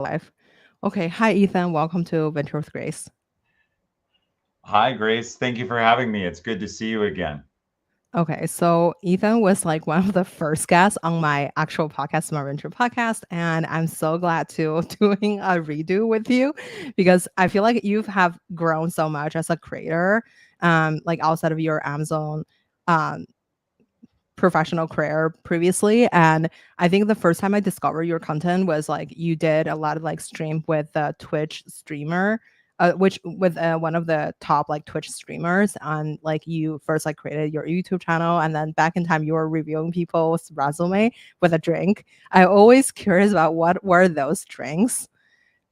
Live. Okay. Hi, Ethan. Welcome to Venture with Grace. Hi, Grace. Thank you for having me. It's good to see you again. Okay. So, Ethan was like one of the first guests on my actual podcast, my Venture podcast. And I'm so glad to doing a redo with you because I feel like you have grown so much as a creator, like outside of your Amazon um, professional career previously. And I think the first time I discovered your content was like you did a lot of like stream with a Twitch streamer, which with one of the top like Twitch streamers. And like you first like created your YouTube channel, and then back in time you were reviewing people's resume with a drink. I always curious about what were those drinks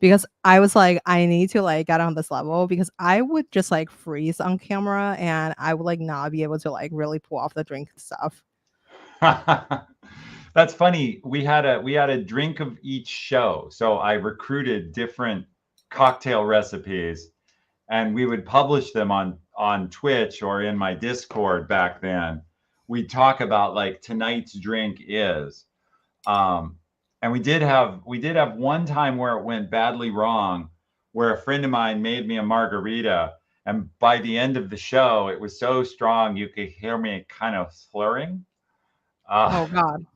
because I was like, I need to like get on this level because I would just like freeze on camera and I would like not be able to like really pull off the drink stuff. That's funny. We had a drink of each show. So I recruited different cocktail recipes and we would publish them on Twitch or in my Discord back then. We'd talk about like tonight's drink is. Um, and we did have one time where it went badly wrong, where a friend of mine made me a margarita, and by the end of the show, it was so strong you could hear me kind of slurring. Uh, Oh God.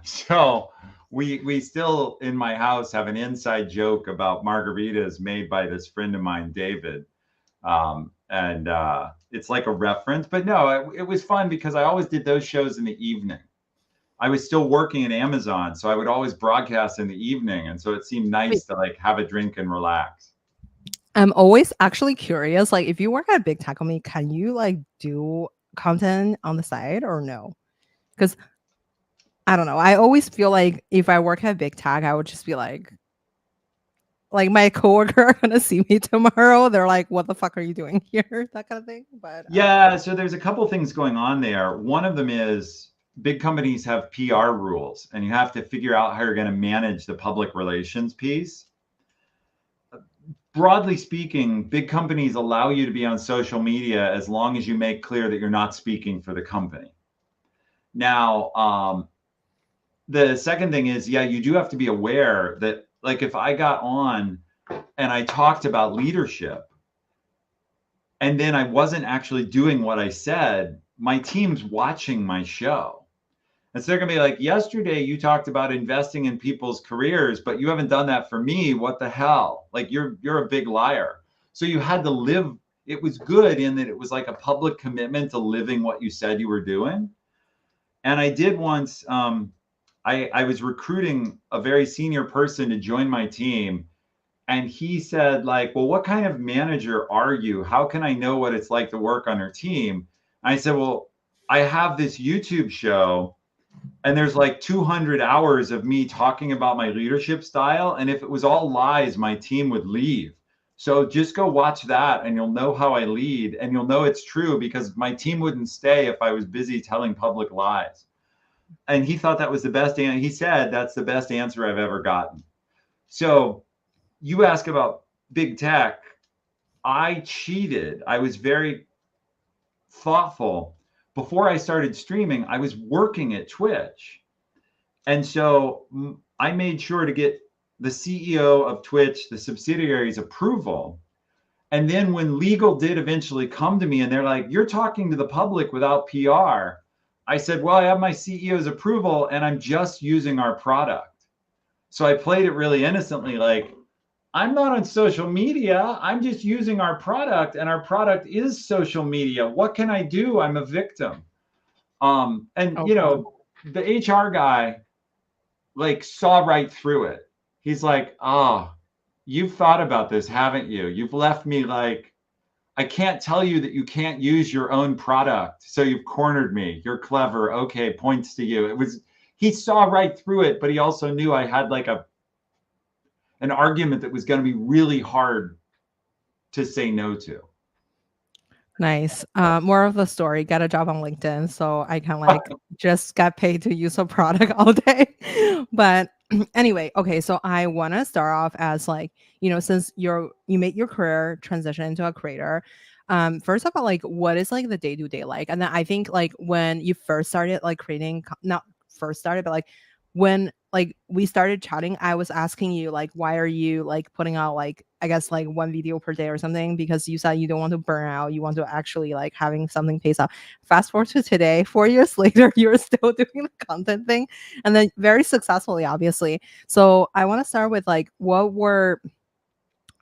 so we still in my house have an inside joke about margaritas made by this friend of mine, David. And it's like a reference, but no, it was fun because I always did those shows in the evening. I was still working at Amazon, so I would always broadcast in the evening, and so it seemed Wait, nice to like have a drink and relax. I'm always actually curious. Like, if you work at a big tech company, can you like do content on the side or no? Because I don't know. I always feel like if I work at big tech, I would just be like my coworker are gonna see me tomorrow. They're like, "What the fuck are you doing here?" That kind of thing. But Yeah, so there's a couple things going on there. One of them is big companies have PR rules, and you have to figure out how you're going to manage the public relations piece. Broadly speaking, big companies allow you to be on social media as long as you make clear that you're not speaking for the company. Now, the second thing is, yeah, you do have to be aware that, like, if I got on and I talked about leadership and then I wasn't actually doing what I said, my team's watching my show. And so they're gonna be like, yesterday you talked about investing in people's careers, but you haven't done that for me. What the hell? Like you're a big liar. So you had to live. It was good in that it was like a public commitment to living what you said you were doing. And I did once. I was recruiting a very senior person to join my team, and he said like, well, what kind of manager are you? How can I know what it's like to work on your team? And I said, well, I have this YouTube show and there's like 200 hours of me talking about my leadership style, and if it was all lies my team would leave. So just go watch that and you'll know how I lead, and you'll know it's true because my team wouldn't stay if I was busy telling public lies. And he thought that was the best answer. He said that's the best answer I've ever gotten. So you ask about big tech. I cheated. I was very thoughtful. Before I started streaming, I was working at Twitch. And so I made sure to get the CEO of Twitch, the subsidiary's approval. And then when legal did eventually come to me and they're like, you're talking to the public without PR, I said, well, I have my CEO's approval and I'm just using our product. So I played it really innocently, like, I'm not on social media. I'm just using our product, and our product is social media. What can I do? I'm a victim. And oh God. the HR guy like saw right through it. He's like, "Oh, you've thought about this, haven't you? You've left me like I can't tell you that you can't use your own product. So you've cornered me. You're clever. Okay, points to you." It was he saw right through it, but he also knew I had like a an argument that was going to be really hard to say no to. Nice. More of the story. Get a job on LinkedIn so I can like just get paid to use a product all day. But anyway, okay. So I want to start off as like since you made your career transition into a creator. First of all, like what is like the day to day like? And then I think like when you first started like creating, not first started, but like when like we started chatting, I was asking you like, why are you like putting out like, I guess like one video per day or something? Because you said you don't want to burn out, you want to actually like having something pays out. Fast forward to today, 4 years later, you're still doing the content thing, and then very successfully, obviously. So I want to start with like, what were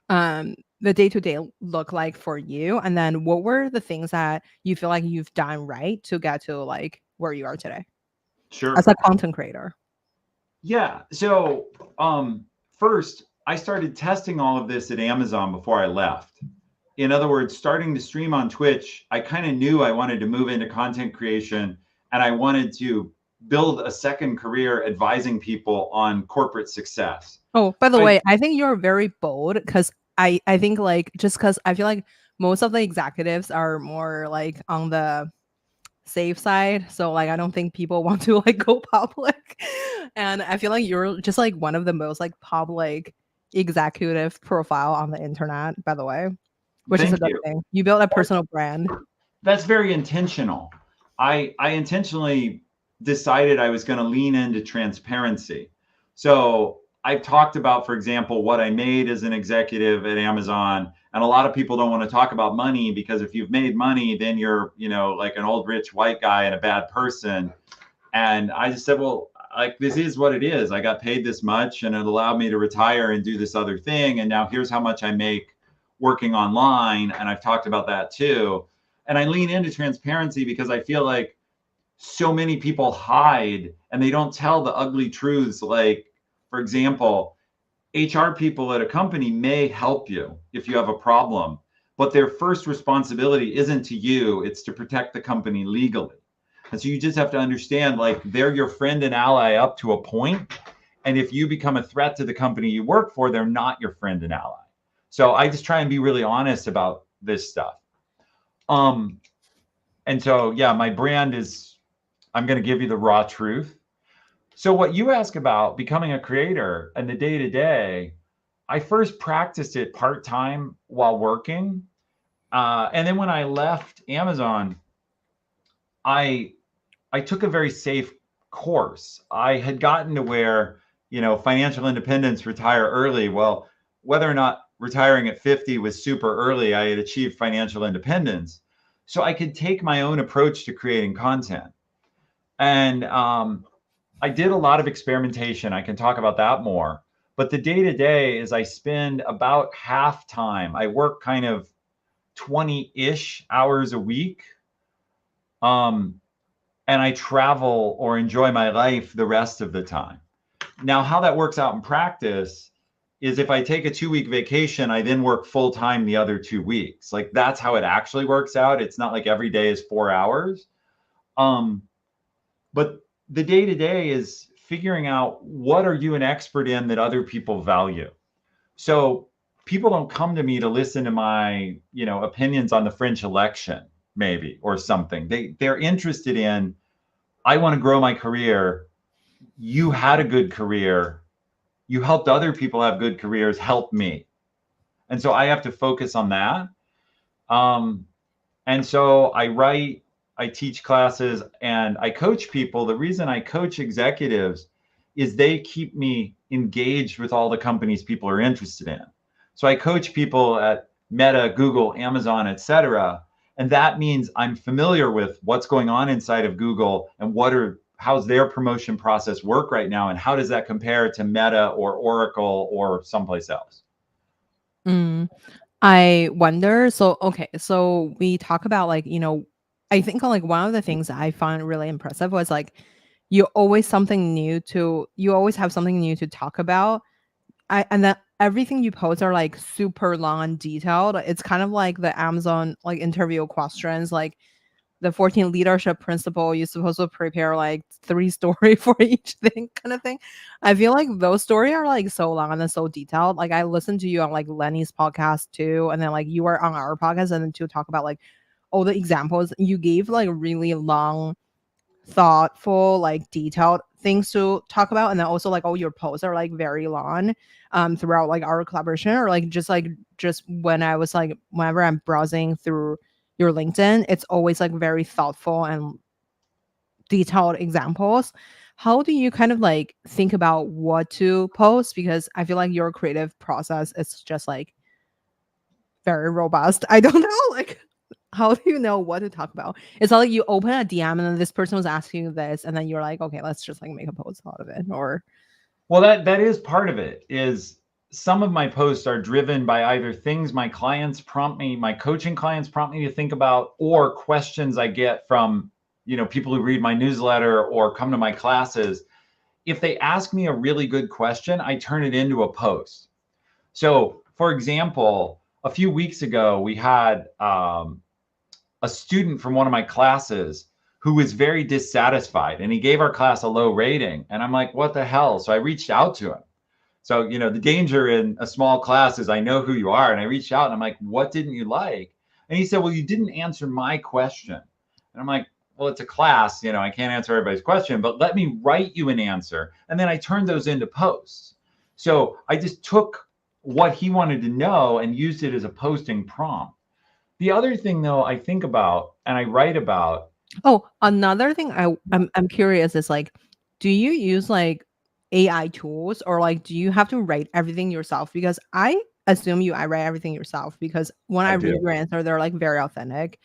the day to day look like for you, and then what were the things that you feel like you've done right to get to like where you are today as Sure. a content creator? Yeah. So, first, I started testing all of this at Amazon before I left. In other words, starting to stream on Twitch, I kind of knew I wanted to move into content creation and I wanted to build a second career advising people on corporate success. Oh, by the I way, I think you're very bold because I think like just because I feel like most of the executives are more like on the safe side. So like I don't think people want to like go public. And I feel like you're just like one of the most like public executive profile on the internet, by the way, which is a Thank good you. thing. You built a personal brand. That's very intentional. I intentionally decided I was going to lean into transparency. So I've talked about, for example, what I made as an executive at Amazon. And a lot of people don't want to talk about money because if you've made money, then you're, like an old rich white guy and a bad person. And I just said, well, like this is what it is. I got paid this much and it allowed me to retire and do this other thing. And now here's how much I make working online. And I've talked about that too. And I lean into transparency because I feel like so many people hide and they don't tell the ugly truths. Like, for example, HR people at a company may help you if you have a problem, but their first responsibility isn't to you, it's to protect the company legally. And so you just have to understand like they're your friend and ally up to a point. And if you become a threat to the company you work for, they're not your friend and ally. So I just try and be really honest about this stuff. Um, and so, yeah, my brand is, I'm going to give you the raw truth. So, what you ask about becoming a creator and the day to day, I first practiced it part time while working. And then when I left Amazon, I I took a very safe course. I had gotten to where, financial independence, retire early. Well, whether or not retiring at 50 was super early, I had achieved financial independence. So I could take my own approach to creating content. And I did a lot of experimentation. I can talk about that more. But the day to day is I spend about half time. I work kind of 20-ish hours a week. Um, and I travel or enjoy my life the rest of the time. Now, how that works out in practice is if I take a 2-week vacation, I then work full time the other 2 weeks. Like that's how it actually works out. It's not like every day is 4 hours. Um, but the day to day is figuring out what are you an expert in that other people value. So people don't come to me to listen to my, opinions on the French election, maybe, or something. They're interested in, I want to grow my career. You had a good career. You helped other people have good careers. Help me. And so I have to focus on that. Um, and so I write, I teach classes, and I coach people. The reason I coach executives is they keep me engaged with all the companies people are interested in. So I coach people at Meta, Google, Amazon, et cetera. And that means I'm familiar with what's going on inside of Google and how's their promotion process work right now, and how does that compare to Meta or Oracle or someplace else. Mm. I wonder. So, okay. So we talk about like, I think like one of the things I found really impressive was like you always have something new to talk about. And then everything you post are like super long and detailed. It's kind of like the Amazon like interview questions, like the 14 leadership principle. You're supposed to prepare like 3 story for each thing, kind of thing. I feel like those stories are like so long and then so detailed. Like I listened to you on like Lenny's podcast too, and then like you were on our podcast, and then to talk about like all the examples you gave, like really long, thoughtful, like detailed things to talk about. And then also like all your posts are like very long throughout like our collaboration, or just when I was like whenever I'm browsing through your LinkedIn, it's always like very thoughtful and detailed examples. how do you kind of like think about what to post? Because I feel like your creative process is just like very robust. I don't know, like, how do you know what to talk about? It's not like you open a DM and then this person was asking you this, and then you're like, okay, let's just like make a post out of it. Or Well, that is part of it. Is some of my posts are driven by either things my clients prompt me, my coaching clients prompt me to think about, or questions I get from, people who read my newsletter or come to my classes. If they ask me a really good question, I turn it into a post. So, for example, a few weeks ago, we had a student from one of my classes who was very dissatisfied, and he gave our class a low rating. And I'm like, what the hell? So I reached out to him. So, the danger in a small class is I know who you are. And I reached out and I'm like, what didn't you like? And he said, well, you didn't answer my question. And I'm like, well, it's a class, I can't answer everybody's question, but let me write you an answer. And then I turned those into posts. So I just took what he wanted to know and used it as a posting prompt. The other thing, though, I think about and I write about. oh, another thing I'm curious is like, do you use like AI tools, or like do you have to write everything yourself? Because I assume I write everything yourself, because when I I read do. your answer, they're like very authentic.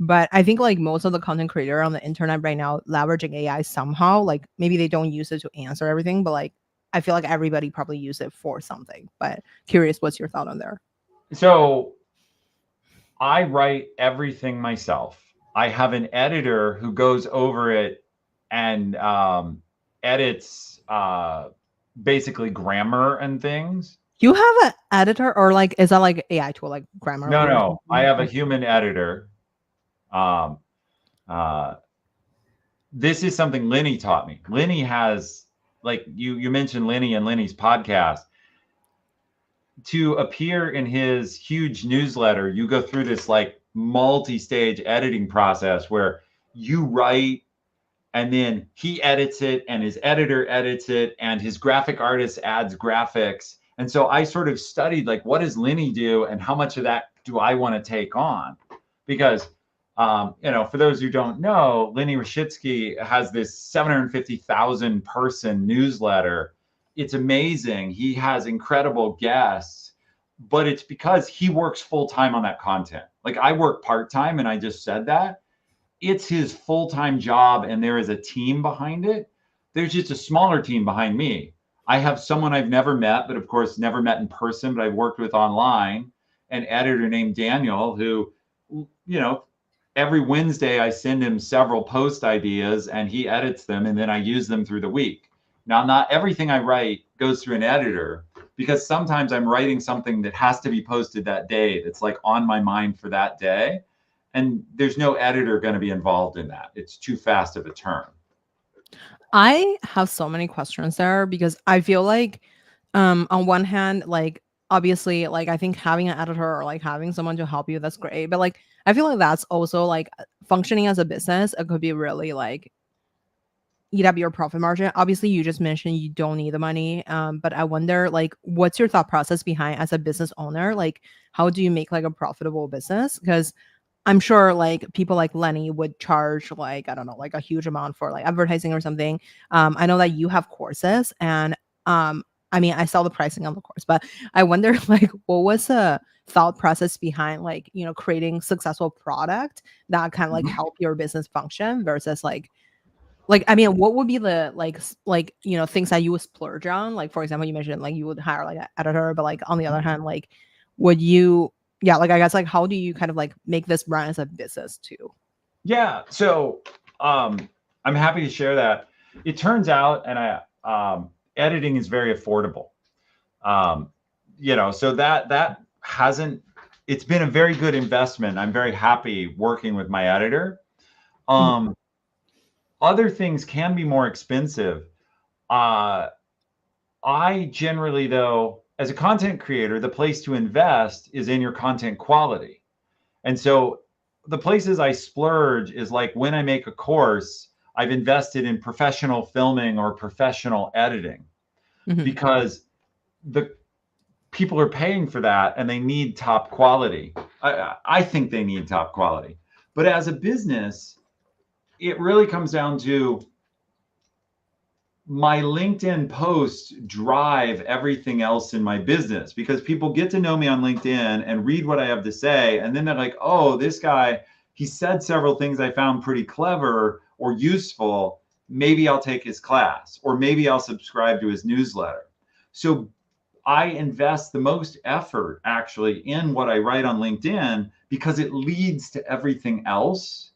But I think like most of the content creator on the internet right now leveraging AI somehow, like maybe they don't use it to answer everything, but like I feel like everybody probably use it for something. But curious, what's your thought on there? So I write everything myself. I have an editor who goes over it and edits basically grammar and things. You have an editor, or like is that like AI tool like No, Grammarly or no, I something? have a human editor. Um, uh, this is something Lenny taught me. Lenny has, like you mentioned Lenny and Lenny's podcast. To appear in his huge newsletter, you go through this like multi-stage editing process where you write and then he edits it and his editor edits it and his graphic artist adds graphics. And so I sort of studied like, what does Lenny do and how much of that do I want to take on? Because for those who don't know, Lenny Rashitsky has this 750,000 person newsletter. It's amazing. He has incredible guests, but it's because he works full time on that content. Like I work part time, and I just said that it's his full-time job, and there is a team behind it. There's just a smaller team behind me. I have someone I've never met, but of course never met in person, but I've worked with online, an editor named Daniel, who, you know, every Wednesday I send him several post ideas and he edits them, and then I use them through the week. Now, not everything I write goes through an editor, because sometimes I'm writing something that has to be posted that day that's like on my mind for that day, and there's no editor going to be involved in that. It's too fast of a turn. I have so many questions there, because I feel like on one hand, like obviously like I think having an editor or like having someone to help you, that's great. But like I feel like that's also like functioning as a business, it could be really like eat up your profit margin. Obviously, you just mentioned you don't need the money. But I wonder like what's your thought process behind as a business owner? Like how do you make like a profitable business? Because I'm sure like people like Lenny would charge like, I don't know, like a huge amount for like advertising or something. I know that you have courses, and I mean I saw the pricing on the course, but I wonder like what was the thought process behind like, creating successful product that kind of like Mhm. help your business function versus like, I mean, what would be the things that you would splurge on? Like, for example, you mentioned like you would hire like an editor, but like on the other hand, like would you, yeah, like I guess like how do you kind of like make this run as a business too? Yeah. So I'm happy to share that. It turns out, and editing is very affordable. Um, so that hasn't. It's been a very good investment. I'm very happy working with my editor. Mhm. Um, Other things can be more expensive. Uh, I generally, though, as a content creator, the place to invest is in your content quality. And so the places I splurge is like when I make a course, I've invested in professional filming or professional editing, Mhm. because the people are paying for that and they need top quality. I think they need top quality. But as a business, it really comes down to my LinkedIn posts drive everything else in my business, because people get to know me on LinkedIn and read what I have to say. And then they're like, oh, this guy, he said several things I found pretty clever or useful. Maybe I'll take his class, or maybe I'll subscribe to his newsletter. So I invest the most effort actually in what I write on LinkedIn, because it leads to everything else.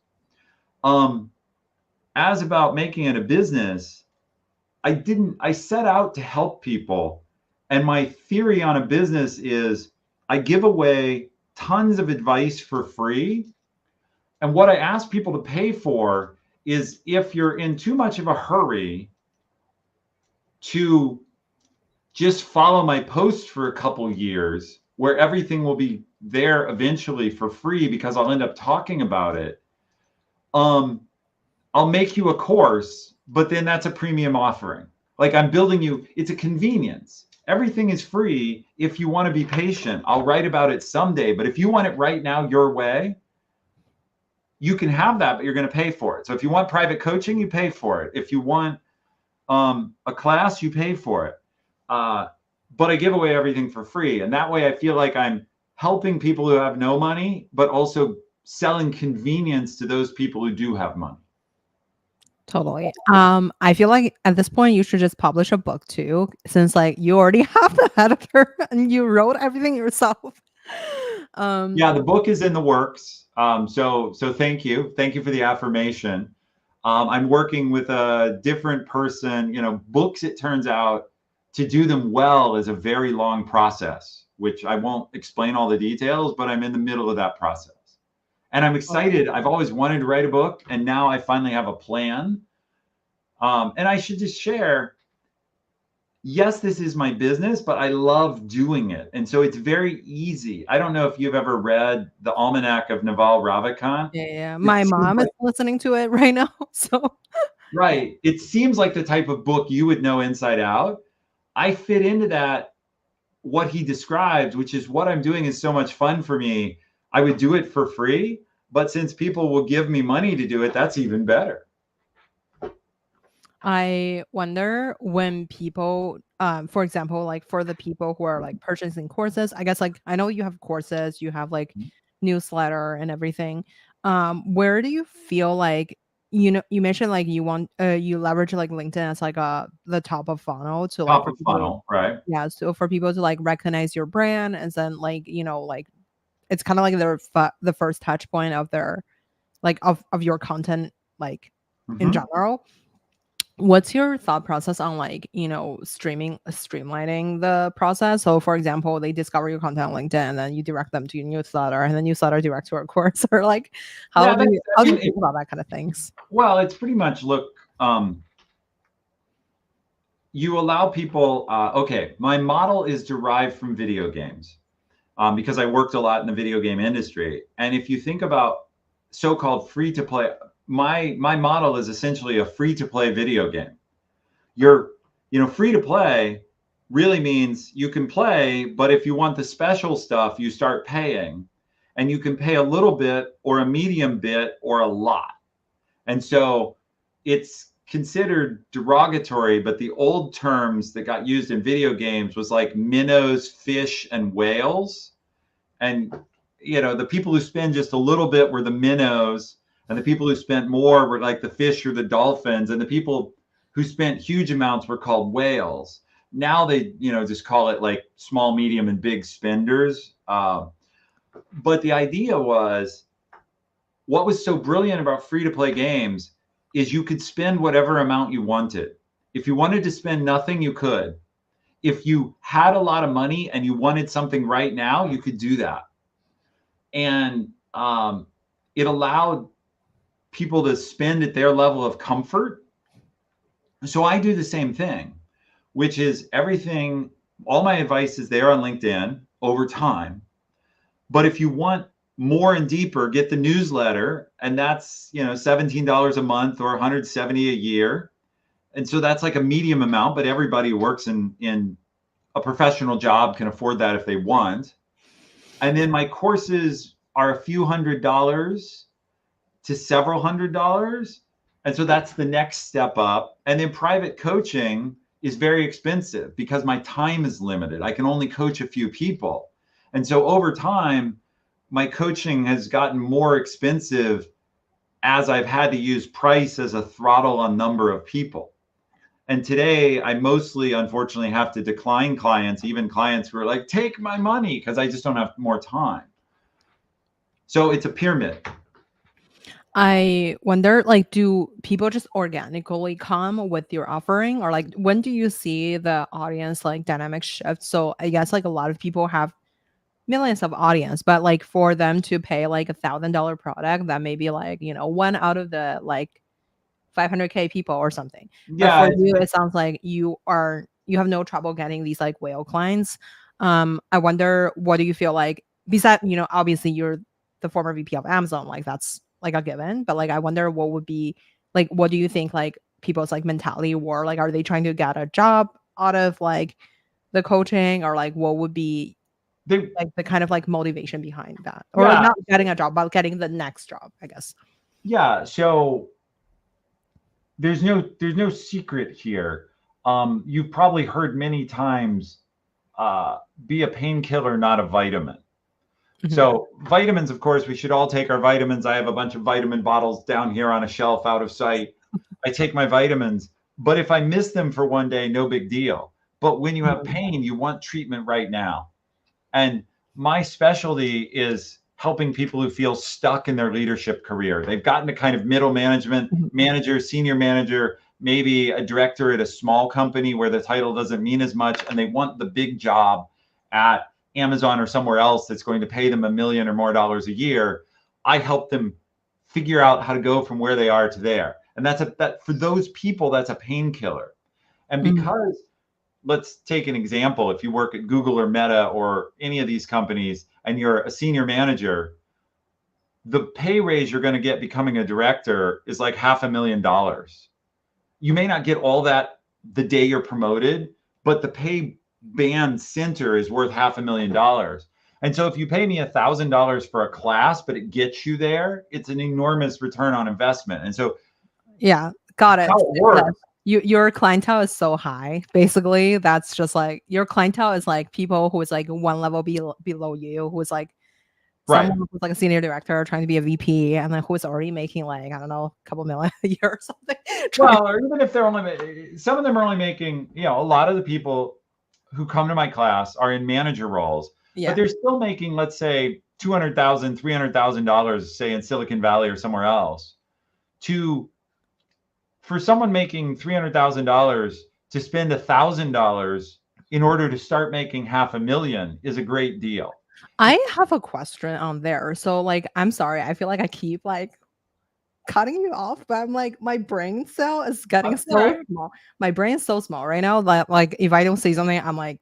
As about making it a business, I set out to help people. And my theory on a business is I give away tons of advice for free. And what I ask people to pay for is, if you're in too much of a hurry to just follow my post for a couple years, where everything will be there eventually for free because I'll end up talking about it. I'll make you a course, but then that's a premium offering. Like, I'm building you, it's a convenience. Everything is free. If you want to be patient, I'll write about it someday. But if you want it right now your way, you can have that, but you're going to pay for it. So if you want private coaching, you pay for it. If you want a class, you pay for it. But I give away everything for free. And that way I feel like I'm helping people who have no money, but also selling convenience to those people who do have money. Totally. I feel like at this point you should just publish a book too, since like you already have the editor and you wrote everything yourself. Yeah, the book is in the works. So thank you. Thank you for the affirmation. I'm working with a different person. You know, books, it turns out, to do them well is a very long process, which I won't explain all the details, but I'm in the middle of that process. And I'm excited. I've always wanted to write a book, and now I finally have a plan. And I should just share, yes, this is my business, but I love doing it. And so it's very easy. I don't know if you've ever read The Almanac of Naval Ravikant. Yeah. My mom is listening to it right now. So right. It seems like the type of book you would know inside out. I fit into that, what he described, which is what I'm doing is so much fun for me. I would do it for free, but since people will give me money to do it, that's even better. I wonder when people, for example, like for the people who are like purchasing courses, I guess like I know you have courses, you have like newsletter and everything. Where do you feel like, you know, you mentioned like you want you leverage like LinkedIn as like the top of funnel to like Top for of people, funnel, right? yeah, so for people to like recognize your brand, and then like, you know, like it's kind of like their the first touch point of their like of your content, like in Mm-hmm. general. What's your thought process on like, you know, streamlining the process? So for example, they discover your content on LinkedIn and then you direct them to your newsletter and the newsletter directs to a course, or like Yeah, how do you think about that kind of things? well, it's pretty much, look, you allow people, okay, my model is derived from video games, because I worked a lot in the video game industry. And if you think about so-called free to play, my model is essentially a free to play video game. You're, free to play really means you can play, but if you want the special stuff, you start paying, and you can pay a little bit or a medium bit or a lot. And so it's considered derogatory, but the old terms that got used in video games was like minnows, fish, and whales. And, the people who spend just a little bit were the minnows, and the people who spent more were like the fish or the dolphins, and the people who spent huge amounts were called whales. Now they, just call it like small, medium, and big spenders. But the idea was, what was so brilliant about free to play games is you could spend whatever amount you wanted. If you wanted to spend nothing, you could. If you had a lot of money and you wanted something right now, you could do that. And it allowed people to spend at their level of comfort. So I do the same thing, which is everything, all my advice is there on LinkedIn over time. But if you want more and deeper, get the newsletter, and that's, $17 a month or $170 a year. And so that's like a medium amount, but everybody who works in a professional job can afford that if they want. And then my courses are a few $100s to several $100s. And so that's the next step up. And then private coaching is very expensive because my time is limited. I can only coach a few people. And so over time, my coaching has gotten more expensive as I've had to use price as a throttle on number of people. And today, I mostly, unfortunately, have to decline clients, even clients who are like, take my money, because I just don't have more time. So it's a pyramid. I wonder, like, do people just organically come with your offering, or like, when do you see the audience like dynamic shift? So I guess like a lot of people have millions of audience, but like for them to pay like $1,000 product, that may be like, one out of the like 500K people or something. But Yeah, for you, it sounds like you have no trouble getting these like whale clients. I wonder, what do you feel like? Besides, obviously you're the former VP of Amazon, like that's like a given. But like, I wonder what would be like, what do you think like people's like mentality were? Like, are they trying to get a job out of like the coaching, or like what would be they, like the kind of like motivation behind that, or like yeah, not getting a job, but getting the next job, I guess. yeah. So there's no secret here. You've probably heard many times, be a painkiller, not a vitamin. Mhm. So vitamins, of course, we should all take our vitamins. I have a bunch of vitamin bottles down here on a shelf out of sight. I take my vitamins, but if I miss them for one day, no big deal. But when you have Mhm. pain, you want treatment right now. And my specialty is helping people who feel stuck in their leadership career. They've gotten to kind of middle management, Mhm. manager, senior manager, maybe a director at a small company where the title doesn't mean as much, and they want the big job at Amazon or somewhere else that's going to pay them $1 million or more a year. I help them figure out how to go from where they are to there. And that for those people, that's a painkiller. And Mhm. because, let's take an example. If you work at Google or Meta or any of these companies and you're a senior manager, the pay raise you're going to get becoming a director is like $500,000. You may not get all that the day you're promoted, but the pay band center is worth $500,000. And so if you pay me $1,000 for a class, but it gets you there, it's an enormous return on investment. And so Yeah, got how it. it Yeah. works. Your clientele is so high. Basically, that's just like your clientele is like people who is like one level below you, who is like Right. someone who's like a senior director trying to be a VP, and then who's already making like, I don't know, a couple million a year or something. Trying, Well, or even if they're only, some of them are only making, a lot of the people who come to my class are in manager roles, but yeah. they're still making, let's say, $200,000, $300,000, say in Silicon Valley or somewhere else. To For someone making $300,000 to spend $1,000 in order to start making 500,000 is a great deal. I have a question on there. So like, I'm sorry, I feel like I keep like cutting you off, but I'm like, my brain cell is getting That's so right. small. My brain is so small right now that like if I don't say something, I'm like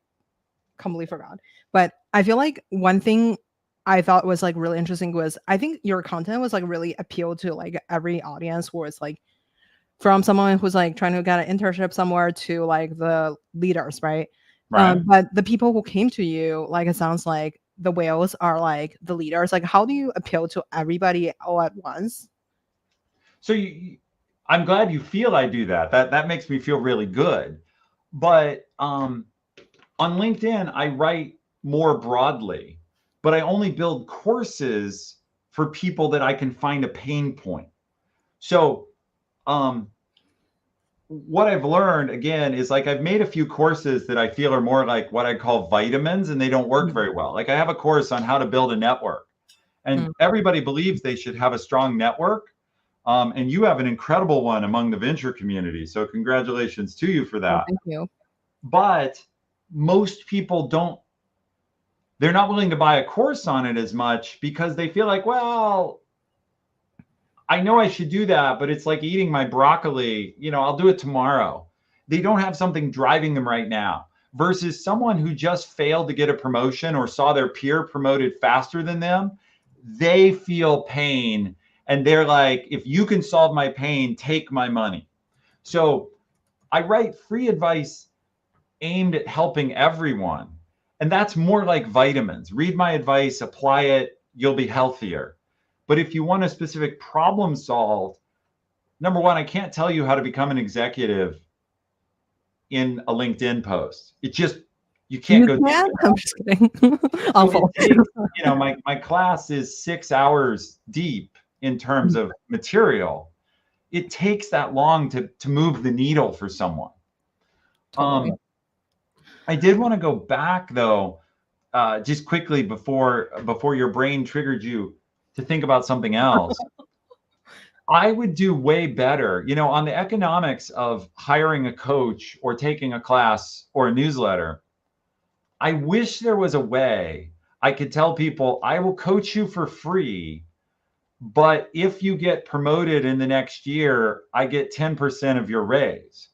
completely forgot. But I feel like one thing I thought was like really interesting was, I think your content was like really appealed to like every audience, where it's like from someone who's like trying to get an internship somewhere to like the leaders, right? Right. But the people who came to you, like it sounds like the whales are like the leaders. Like, how do you appeal to everybody all at once? So I'm glad you feel I do that. That makes me feel really good. But on LinkedIn, I write more broadly, but I only build courses for people that I can find a pain point. So, um, what I've learned again is like I've made a few courses that I feel are more like what I call vitamins, and they don't work Mhm. very well. Like I have a course on how to build a network, and Mm. everybody believes they should have a strong network. And you have an incredible one among the venture community. So, congratulations to you for Oh, that. thank you. But most people don't, they're not willing to buy a course on it as much because they feel like, well, I know I should do that, but it's like eating my broccoli, I'll do it tomorrow. They don't have something driving them right now. Versus someone who just failed to get a promotion or saw their peer promoted faster than them, they feel pain and they're like, if you can solve my pain, take my money. So I write free advice aimed at helping everyone. And that's more like vitamins. Read my advice, apply it, you'll be healthier. But if you want a specific problem solved, number one, I can't tell you how to become an executive in a LinkedIn post. It just, you can't You go do can? it. I'm just kidding. So it Awful. takes, my class is 6 hours deep in terms of material. It takes that long to move the needle for someone. Totally. I did want to go back though, just quickly before your brain triggered you to think about something else. I would do way better, on the economics of hiring a coach or taking a class or a newsletter. I wish there was a way I could tell people, I will coach you for free, but if you get promoted in the next year, I get 10% of your raise.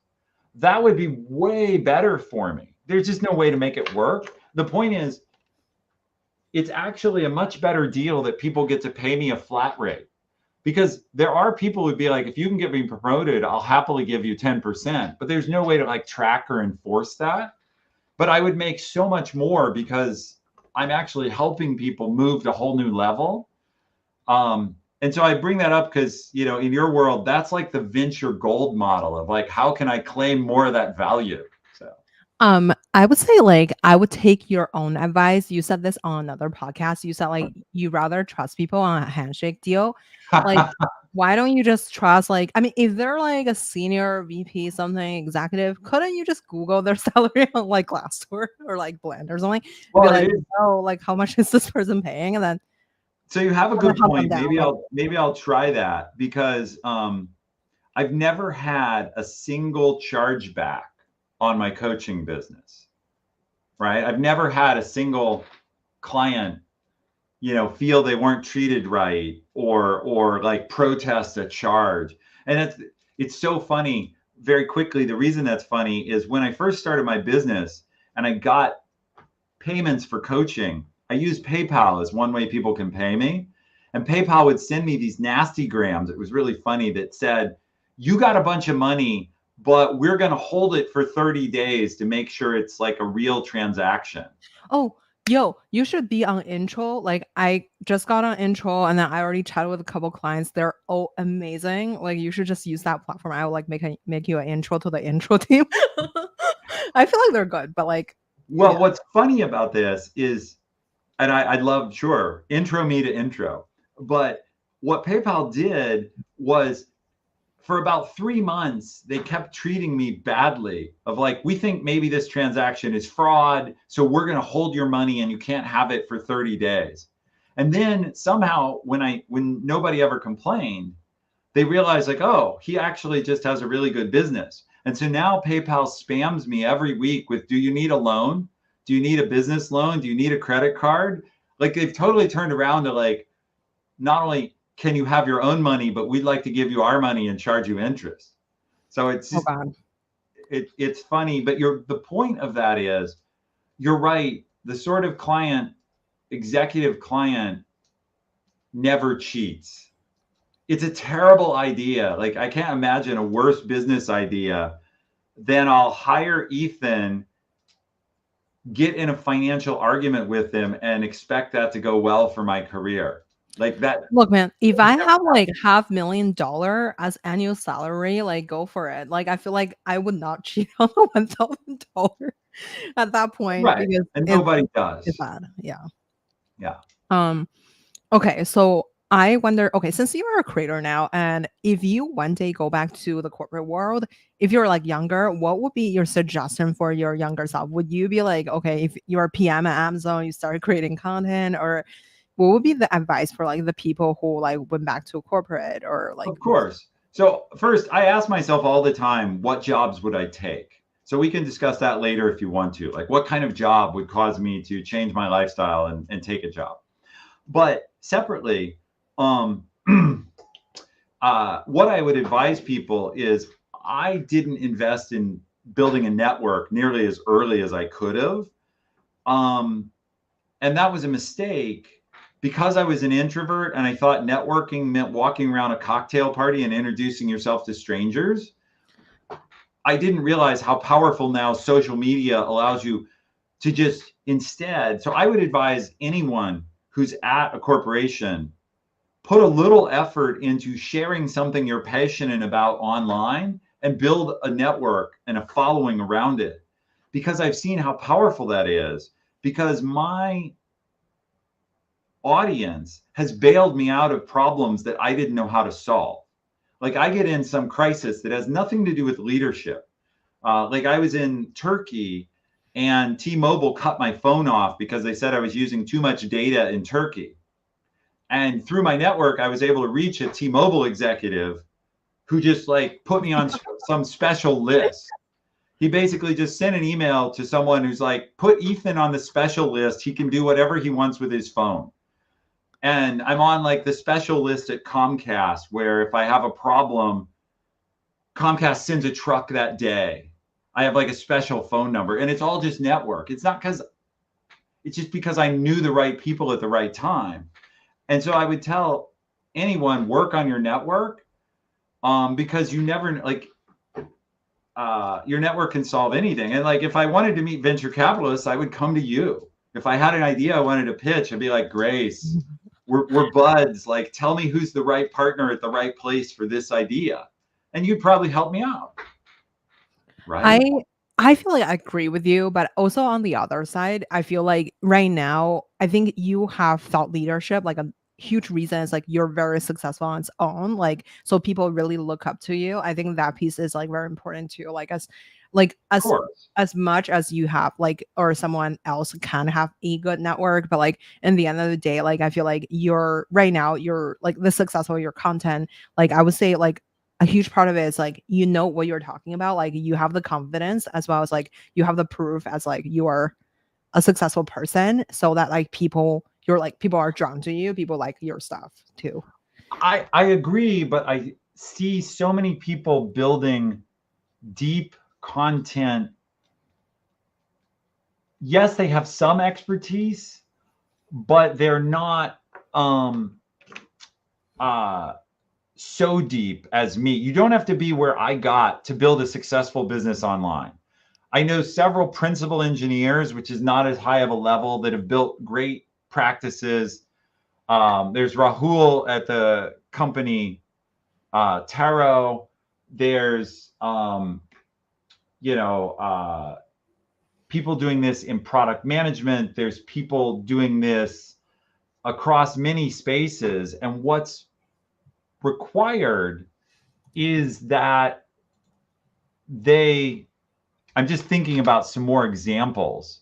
That would be way better for me. There's just no way to make it work. The point is, it's actually a much better deal that people get to pay me a flat rate, because there are people who'd be like, if you can get me promoted, I'll happily give you 10%, but there's no way to like track or enforce that. But I would make so much more because I'm actually helping people move to a whole new level. And so I bring that up because, in your world, that's like the venture gold model of like, how can I claim more of that value? So, I would say like I would take your own advice. You said this on another podcast. You said like you rather trust people on a handshake deal. Like, why don't you just trust like I mean, if they're like a senior VP, something executive, couldn't you just Google their salary on like Glassdoor or like Blend or something and be well, it like, is. oh, like how much is this person paying? And then So you have a kind of good hunt them point. down. Maybe I'll try that because I've never had a single chargeback on my coaching business, right? I've never had a single client, feel they weren't treated right or like protest a charge. And it's so funny. Very quickly, the reason that's funny is when I first started my business and I got payments for coaching, I used PayPal as one way people can pay me. And PayPal would send me these nasty grams. It was really funny that said, you got a bunch of money, but we're going to hold it for 30 days to make sure it's like a real transaction. Oh, yo, you should be on intro. Like I just got on intro and then I already chatted with a couple clients. They're all amazing. Like you should just use that platform. I will like make you an intro to the intro team. I feel like they're good, but like Well, yeah. what's funny about this is, and I'd love, sure, intro me to intro. But what PayPal did was for about 3 months, they kept treating me badly of like, we think maybe this transaction is fraud. So we're going to hold your money and you can't have it for 30 days. And then somehow when nobody ever complained, they realized like, oh, he actually just has a really good business. And so now PayPal spams me every week with, do you need a loan? Do you need a business loan? Do you need a credit card? Like they've totally turned around to like, not only can you have your own money, but we'd like to give you our money and charge you interest. So it's Oh just, god. it's funny, but the point of that is, you're right. The sort of executive client never cheats. It's a terrible idea. Like I can't imagine a worse business idea than I'll hire Ethan, get in a financial argument with him and expect that to go well for my career. Like that. Look, man, if I have like $500,000 as annual salary, like go for it. Like I feel like I would not cheat on the $1,000 at that point Right. because And nobody it's does. bad. Yeah. Yeah. Um Okay, so I wonder, okay, since you are a creator now, and if you one day go back to the corporate world, if you're like younger, what would be your suggestion for your younger self? Would you be like, okay, if you're a PM at Amazon, you started creating content, or what would be the advice for like the people who like went back to corporate or like, Of course. So first, I ask myself all the time, what jobs would I take? So we can discuss that later if you want to. Like, what kind of job would cause me to change my lifestyle and take a job? But separately, um, what I would advise people is I didn't invest in building a network nearly as early as I could have. And that was a mistake because I was an introvert and I thought networking meant walking around a cocktail party and introducing yourself to strangers. I didn't realize how powerful now social media allows you to just instead. So I would advise anyone who's at a corporation, put a little effort into sharing something you're passionate about online and build a network and a following around it. Because I've seen how powerful that is. Because my audience has bailed me out of problems that I didn't know how to solve. Like I get in some crisis that has nothing to do with leadership. Like I was in Turkey and T-Mobile cut my phone off because they said I was using too much data in Turkey. And through my network, I was able to reach a T-Mobile executive who just like put me on some special list. He basically just sent an email to someone who's like, put Ethan on the special list. He can do whatever he wants with his phone. And I'm on like the special list at Comcast, where if I have a problem, Comcast sends a truck that day. I have like a special phone number, and it's all just network. It's not because it's just because I knew the right people at the right time. And so I would tell anyone, work on your network, because you never like your network can solve anything. And like if I wanted to meet venture capitalists, I would come to you. If I had an idea I wanted to pitch, I'd be like, Grace, we're buds. Like, tell me who's the right partner at the right place for this idea, and you'd probably help me out, right? I I feel like I agree with you, but also on the other side, I feel like right now, I think you have thought leadership, like a huge reason is like you're very successful on its own. Like so people really look up to you. I think that piece is like very important too. Like Of as course. as much as you have like or someone else can have a good network, but like in the end of the day, like I feel like you're right now, you're like the successful your content, like I would say like a huge part of it is like you know what you're talking about, like you have the confidence as well as like you have the proof as like you are a successful person, so that like people are drawn to you, people like your stuff too. I agree, but I see so many people building deep content. Yes, they have some expertise, but they're not uh so deep as me. You don't have to be where I got to build a successful business online. I know several principal engineers, which is not as high of a level, that have built great practices. There's Rahul at the company Taro. There's you know people doing this in product management. There's people doing this across many spaces, and what's required is that they I'm just thinking about some more examples.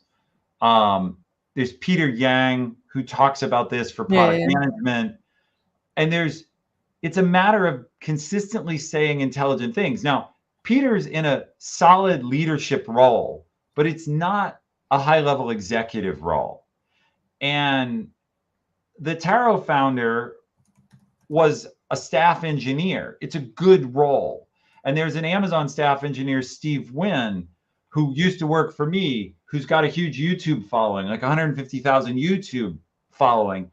um, there's Peter Yang who talks about this for Yeah, product yeah, management, and it's a matter of consistently saying intelligent things. Now Peter's in a solid leadership role, but it's not a high level executive role. And the Taro founder was a staff engineer. It's a good role. And there's an Amazon staff engineer, Steve Wynn, who used to work for me, who's got a huge YouTube following, like 150,000 YouTube following.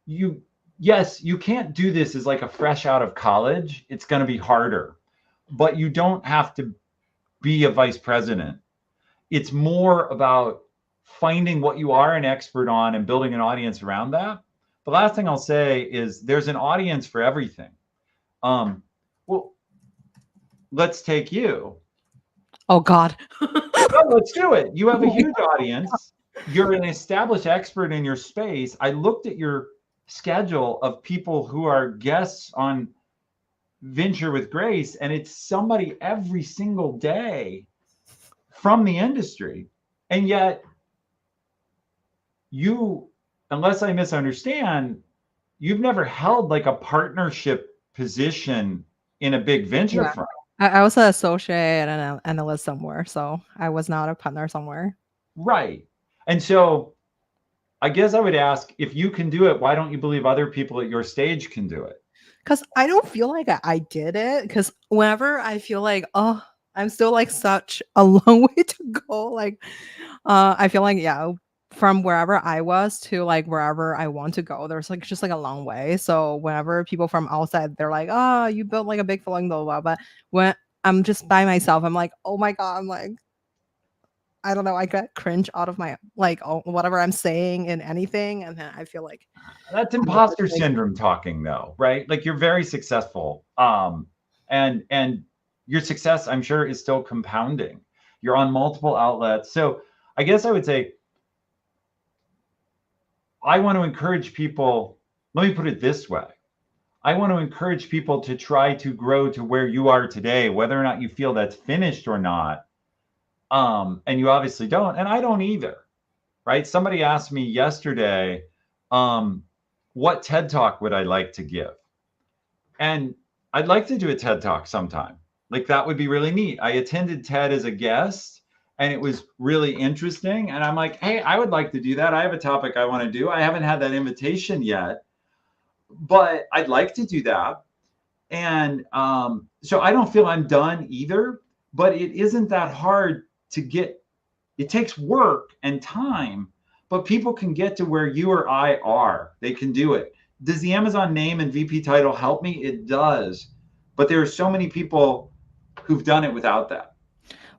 You, yes, you can't do this as like a fresh out of college. It's going to be harder, but you don't have to be a vice president. It's more about finding what you are an expert on and building an audience around that. The last thing I'll say is there's an audience for everything. Um, well, let's take you. oh god. No, let's do it. You have a huge audience. You're an established expert in your space. I looked at your schedule of people who are guests on Venture with Grace, and it's somebody every single day from the industry. And yet, you, unless I misunderstand, you've never held like a partnership position in a big venture Yeah, firm. I was an associate and an analyst somewhere, so I was not a partner somewhere. Right. And so I guess I would ask, if you can do it, why don't you believe other people at your stage can do it? Because I don't feel like I did it. Because whenever I feel like, oh, I'm still like such a long way to go. Like, I feel like yeah, from wherever I was to like wherever I want to go, there's like just like a long way. So whenever people from outside, they're like, oh, you built like a big following, blah blah. But when I'm just by myself, I'm like, oh my god, I'm like I don't know, I get cringe out of my like whatever I'm saying in anything, and then I feel like That's I'm a imposter mistake. syndrome talking though, right? Like you're very successful. And your success, I'm sure, is still compounding. You're on multiple outlets. So I guess I would say I want to encourage people, let me put it this way. I want to encourage people to try to grow to where you are today, whether or not you feel that's finished or not. And you obviously don't, and I don't either, right? Somebody asked me yesterday, um, what TED talk would I like to give? And I'd like to do a TED talk sometime. Like that would be really neat. I attended TED as a guest and it was really interesting. And I'm like, hey, I would like to do that. I have a topic I want to do. I haven't had that invitation yet, but I'd like to do that. And so I don't feel I'm done either, but it isn't that hard to get. It takes work and time, but people can get to where you or I are. They can do it. Does the Amazon name and VP title help me? It does. But there are so many people who've done it without that.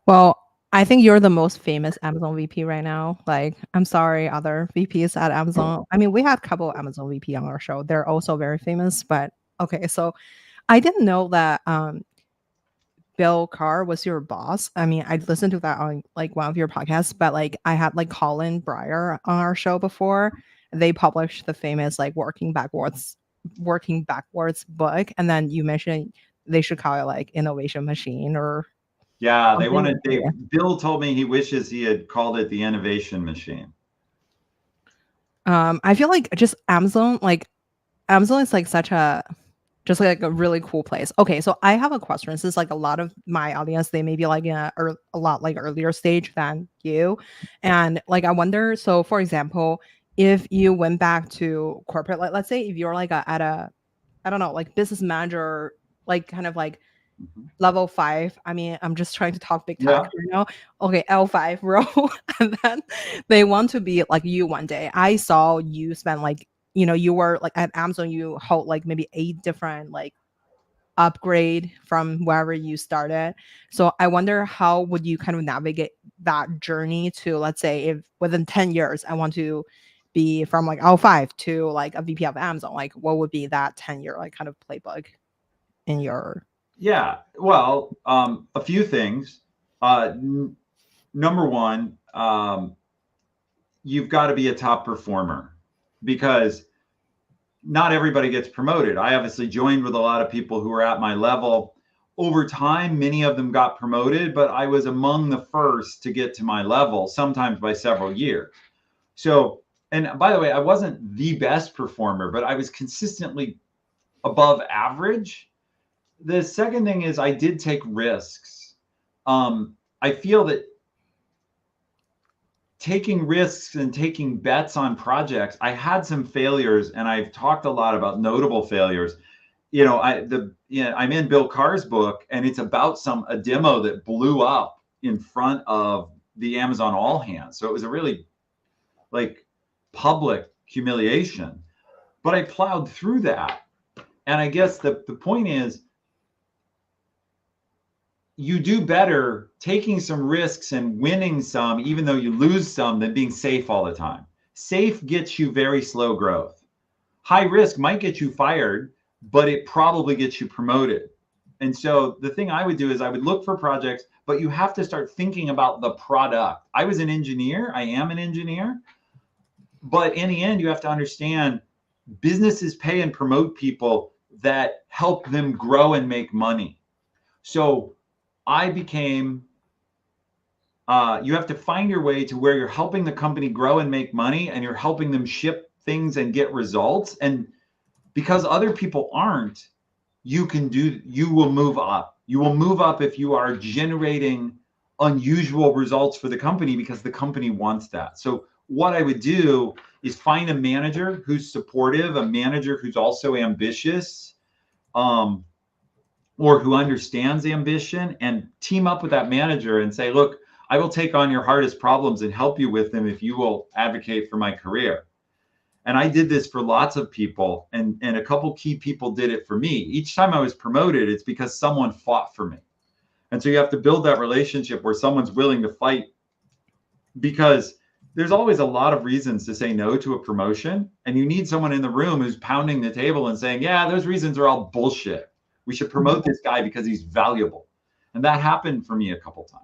Well, I think you're the most famous Amazon VP right now. Like, I'm sorry, other VPs at Amazon. I mean, we had a couple of Amazon VP on our show. They're also very famous, but okay. So I didn't know that Bill Carr was your boss. I mean, I listened to that on like one of your podcasts, but like I had like Colin Breyer on our show before. They published the famous like working backwards book. And then you mentioned they should call it like innovation machine or Yeah, they something. wanted they Bill told me he wishes he had called it the innovation machine. I feel like just Amazon is like such a just like a really cool place. Okay, so I have a question. This is like a lot of my audience, they may be like in a lot like earlier stage than you. And like I wonder, so for example, if you went back to corporate, like let's say if you're like at a I don't know, like business manager, like kind of like Mhm. level 5. I mean, I'm just trying to talk big tech Yeah. right now. Okay, L5 role. And then they want to be like you one day. I saw you spend like, you were like at Amazon, you hold like maybe 8 different like upgrade from wherever you started. So I wonder how would you kind of navigate that journey to, let's say, if within 10 years I want to be from like L5 to like a VP of Amazon, like what would be that 10-year like kind of playbook in your Yeah. Well, a few things. Number one, you've got to be a top performer because not everybody gets promoted. I obviously joined with a lot of people who were at my level. Over time, many of them got promoted, but I was among the first to get to my level, sometimes by several years. So, and by the way, I wasn't the best performer, but I was consistently above average. The second thing is I did take risks. I feel that taking risks and taking bets on projects, I had some failures, and I've talked a lot about notable failures. I'm in Bill Carr's book, and it's about a demo that blew up in front of the Amazon all hands. So it was a really like public humiliation, but I plowed through that. And I guess the point is you do better taking some risks and winning some, even though you lose some, than being safe all the time. Safe gets you very slow growth. High risk might get you fired, but it probably gets you promoted. And so the thing I would do is I would look for projects, but you have to start thinking about the product. I was an engineer, I am an engineer, but in the end, you have to understand businesses pay and promote people that help them grow and make money. So I became, you have to find your way to where you're helping the company grow and make money and you're helping them ship things and get results. And because other people aren't, you will move up. You will move up if you are generating unusual results for the company because the company wants that. So what I would do is find a manager who's supportive, a manager who's also ambitious, or who understands ambition, and team up with that manager and say, look, I will take on your hardest problems and help you with them if you will advocate for my career. And I did this for lots of people, and a couple key people did it for me. Each time I was promoted, it's because someone fought for me. And so you have to build that relationship where someone's willing to fight because there's always a lot of reasons to say no to a promotion. And you need someone in the room who's pounding the table and saying, yeah, those reasons are all bullshit. We should promote this guy because he's valuable. And that happened for me a couple times.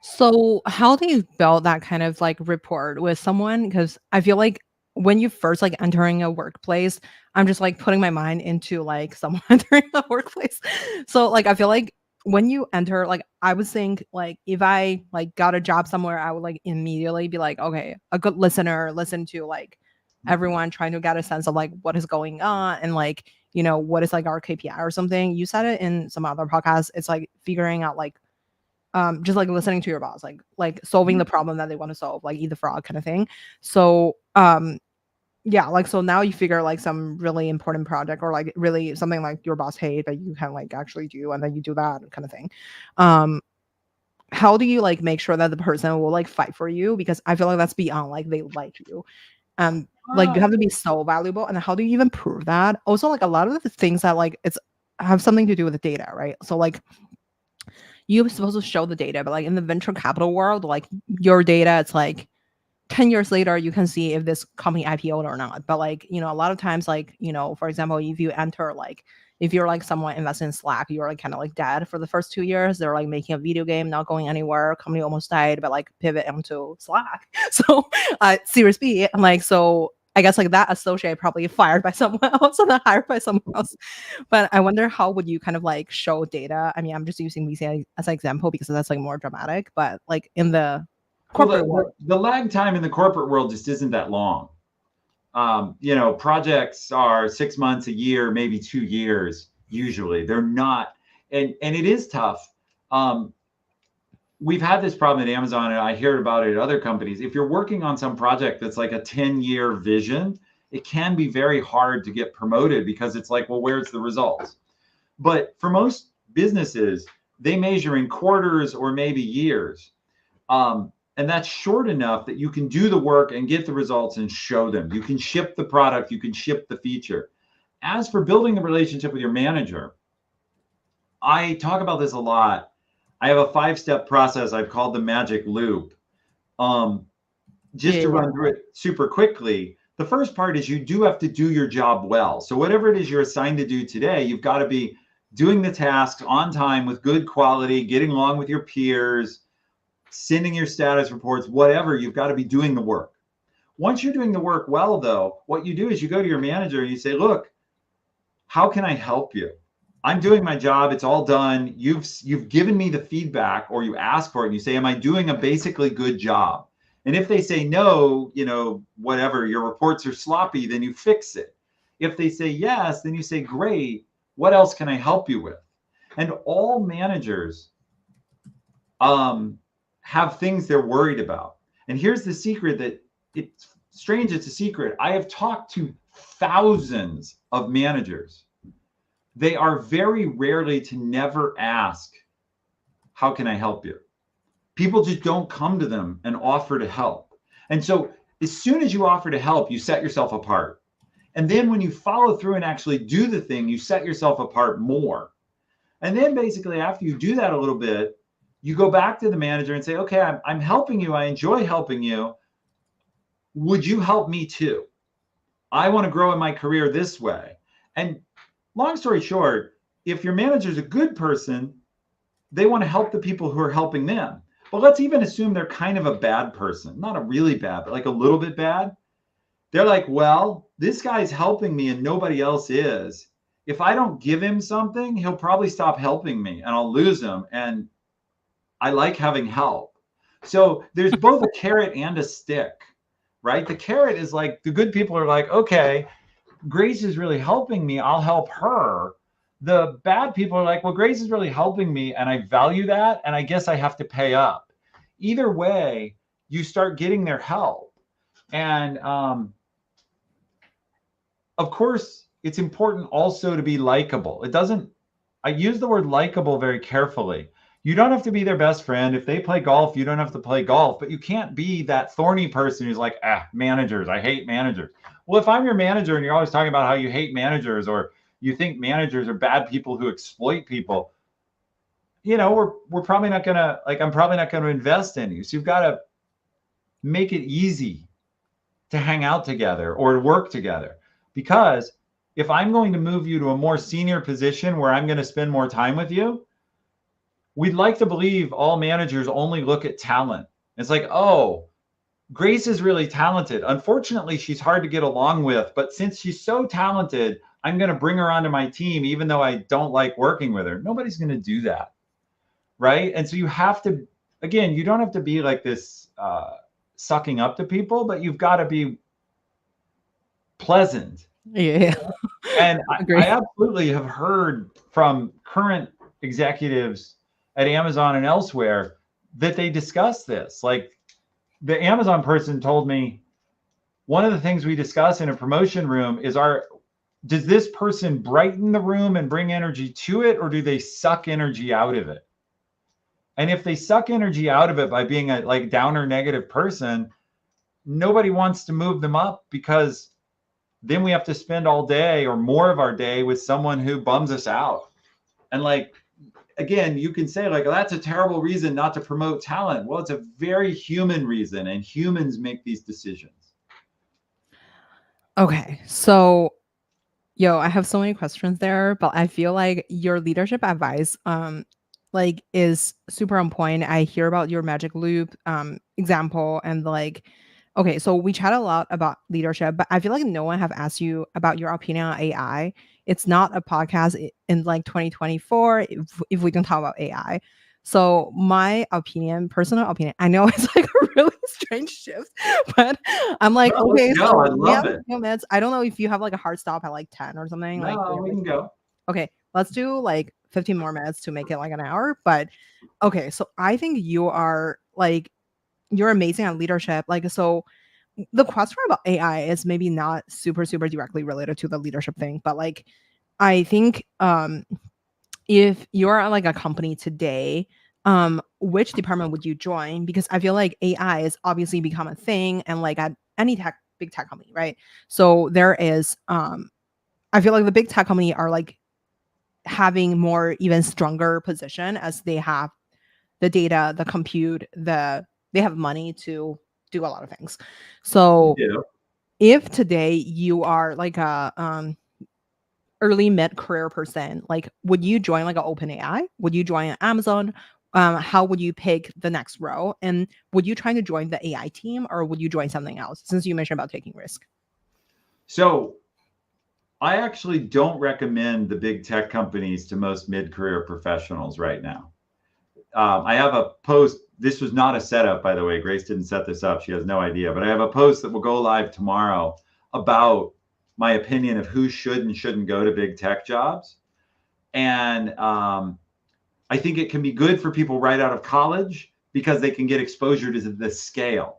So, how do you build that kind of like rapport with someone? Because I feel like when you first like entering a workplace, I'm just like putting my mind into like someone entering a workplace. So, like, I feel like when you enter, like, I would think like if I like got a job somewhere, I would like immediately be like, okay, a good listener, listen to like everyone, trying to get a sense of like what is going on and like, what is like our KPI or something. You said it in some other podcasts. It's like figuring out like just like listening to your boss, like solving the problem that they want to solve, like eat the frog kind of thing. So yeah, like so now you figure like some really important project or like really something like your boss hate but you can like actually do, and then you do that kind of thing. um how do you like make sure that the person will like fight for you? Because I feel like that's beyond like they like you. Like you have to be so valuable, and how do you even prove that? Also, like a lot of the things that like it's have something to do with the data, right? So like you're supposed to show the data, but like in the venture capital world, like your data, it's like 10 years later, you can see if this company IPO'd or not. But like, a lot of times, like, for example, if you enter like, if you're like someone investing in Slack, you're like kind of like dead for the first 2 years. They're like making a video game, not going anywhere. Company almost died, but like pivot into Slack. So, Series B, and like, so I guess like that associate probably fired by someone else and then hired by someone else. But I wonder how would you kind of like show data? I mean, I'm just using VC as an example because that's like more dramatic, but like in the Well, corporate world. the lag time in the corporate world just isn't that long. Projects are 6 months, a year, maybe 2 years. Usually, they're not, and it is tough. We've had this problem at Amazon, and I hear about it at other companies. If you're working on some project that's like a 10-year vision, it can be very hard to get promoted because it's like, well, where's the results? But for most businesses, they measure in quarters or maybe years. And that's short enough that you can do the work and get the results and show them. You can ship the product, you can ship the feature. As for building the relationship with your manager, I talk about this a lot. I have a 5-step process I've called the magic loop. Um, just Yeah. to run through it super quickly, the first part is you do have to do your job well. So whatever it is you're assigned to do today, you've got to be doing the tasks on time with good quality, getting along with your peers, sending your status reports, whatever, you've got to be doing the work. Once you're doing the work well, though, what you do is you go to your manager and you say, look, how can I help you? I'm doing my job. It's all done. You've given me the feedback, or you ask for it and you say, am I doing a basically good job? And if they say no, whatever, your reports are sloppy, then you fix it. If they say yes, then you say, great, what else can I help you with? And all managers have things they're worried about. And here's the secret that it's strange, it's a secret. I have talked to thousands of managers. They are very rarely to never ask, how can I help you? People just don't come to them and offer to help. And so as soon as you offer to help, you set yourself apart. And then when you follow through and actually do the thing, you set yourself apart more. And then basically after you do that a little bit, you go back to the manager and say, okay, I'm helping you. I enjoy helping you. Would you help me too? I want to grow in my career this way. And long story short, if your manager is a good person, they want to help the people who are helping them. But let's even assume they're kind of a bad person, not a really bad, but like a little bit bad. They're like, well, this guy's helping me and nobody else is. If I don't give him something, he'll probably stop helping me and I'll lose him. And I like having help. So there's both a carrot and a stick, right? The carrot is like the good people are like, okay, Grace is really helping me. I'll help her. The bad people are like, well, Grace is really helping me and I value that. And I guess I have to pay up. Either way, you start getting their help. And of course, it's important also to be likable. I use the word likable very carefully. You don't have to be their best friend. If they play golf, you don't have to play golf, but you can't be that thorny person who's like, managers, I hate managers. Well, if I'm your manager and you're always talking about how you hate managers or you think managers are bad people who exploit people, we're probably not gonna, like, I'm probably not gonna invest in you. So you've got to make it easy to hang out together or to work together. Because if I'm going to move you to a more senior position where I'm going to spend more time with you, we'd like to believe all managers only look at talent. It's like, oh, Grace is really talented. Unfortunately, she's hard to get along with, but since she's so talented, I'm going to bring her onto my team, even though I don't like working with her. Nobody's going to do that. Right. And so you have to, again, you don't have to be like this sucking up to people, but you've got to be pleasant. Yeah. And I Agree. absolutely have heard from current executives at Amazon and elsewhere that they discuss this. Like the Amazon person told me, one of the things we discuss in a promotion room is does this person brighten the room and bring energy to it, or do they suck energy out of it? And if they suck energy out of it by being a like downer negative person, nobody wants to move them up, because then we have to spend all day or more of our day with someone who bums us out. And like, again, you can say like, that's a terrible reason not to promote talent. Well, it's a very human reason, and humans make these decisions. Okay. So, yo, I have so many questions there, but I feel like your leadership advice like is super on point. I hear about your magic loop example, and like okay, so we chat a lot about leadership, but I feel like no one have asked you about your opinion on AI. It's not a podcast in like 2024 if we don't talk about AI. So my opinion, personal opinion, I know it's like a really strange shift, but I'm like, No, let's okay, go. I so we love have a it. few minutes. I don't know if you have like a hard stop at like 10 or something. Like, No, we can go. okay, let's do like 15 more minutes to make it like an hour. But okay, so I think you are like, you're amazing at leadership. Like, so the question about AI is maybe not super, super directly related to the leadership thing, but like, I think if you're at like a company today, which department would you join? Because I feel like AI is obviously become a thing, and like at any big tech company, right? So there is, I feel like the big tech company are like having more even stronger position as they have the data, the compute, they have money to do a lot of things. You So do. if today you are like a early mid career person, like would you join like an open AI? Would you join Amazon? How would you pick the next role? And would you try to join the AI team, or would you join something else? Since you mentioned about taking risk. So I actually don't recommend the big tech companies to most mid-career professionals right now. I have a post. This was not a setup, by the way. Grace didn't set this up. She has no idea. But I have a post that will go live tomorrow about my opinion of who should and shouldn't go to big tech jobs. And I think it can be good for people right out of college because they can get exposure to the scale.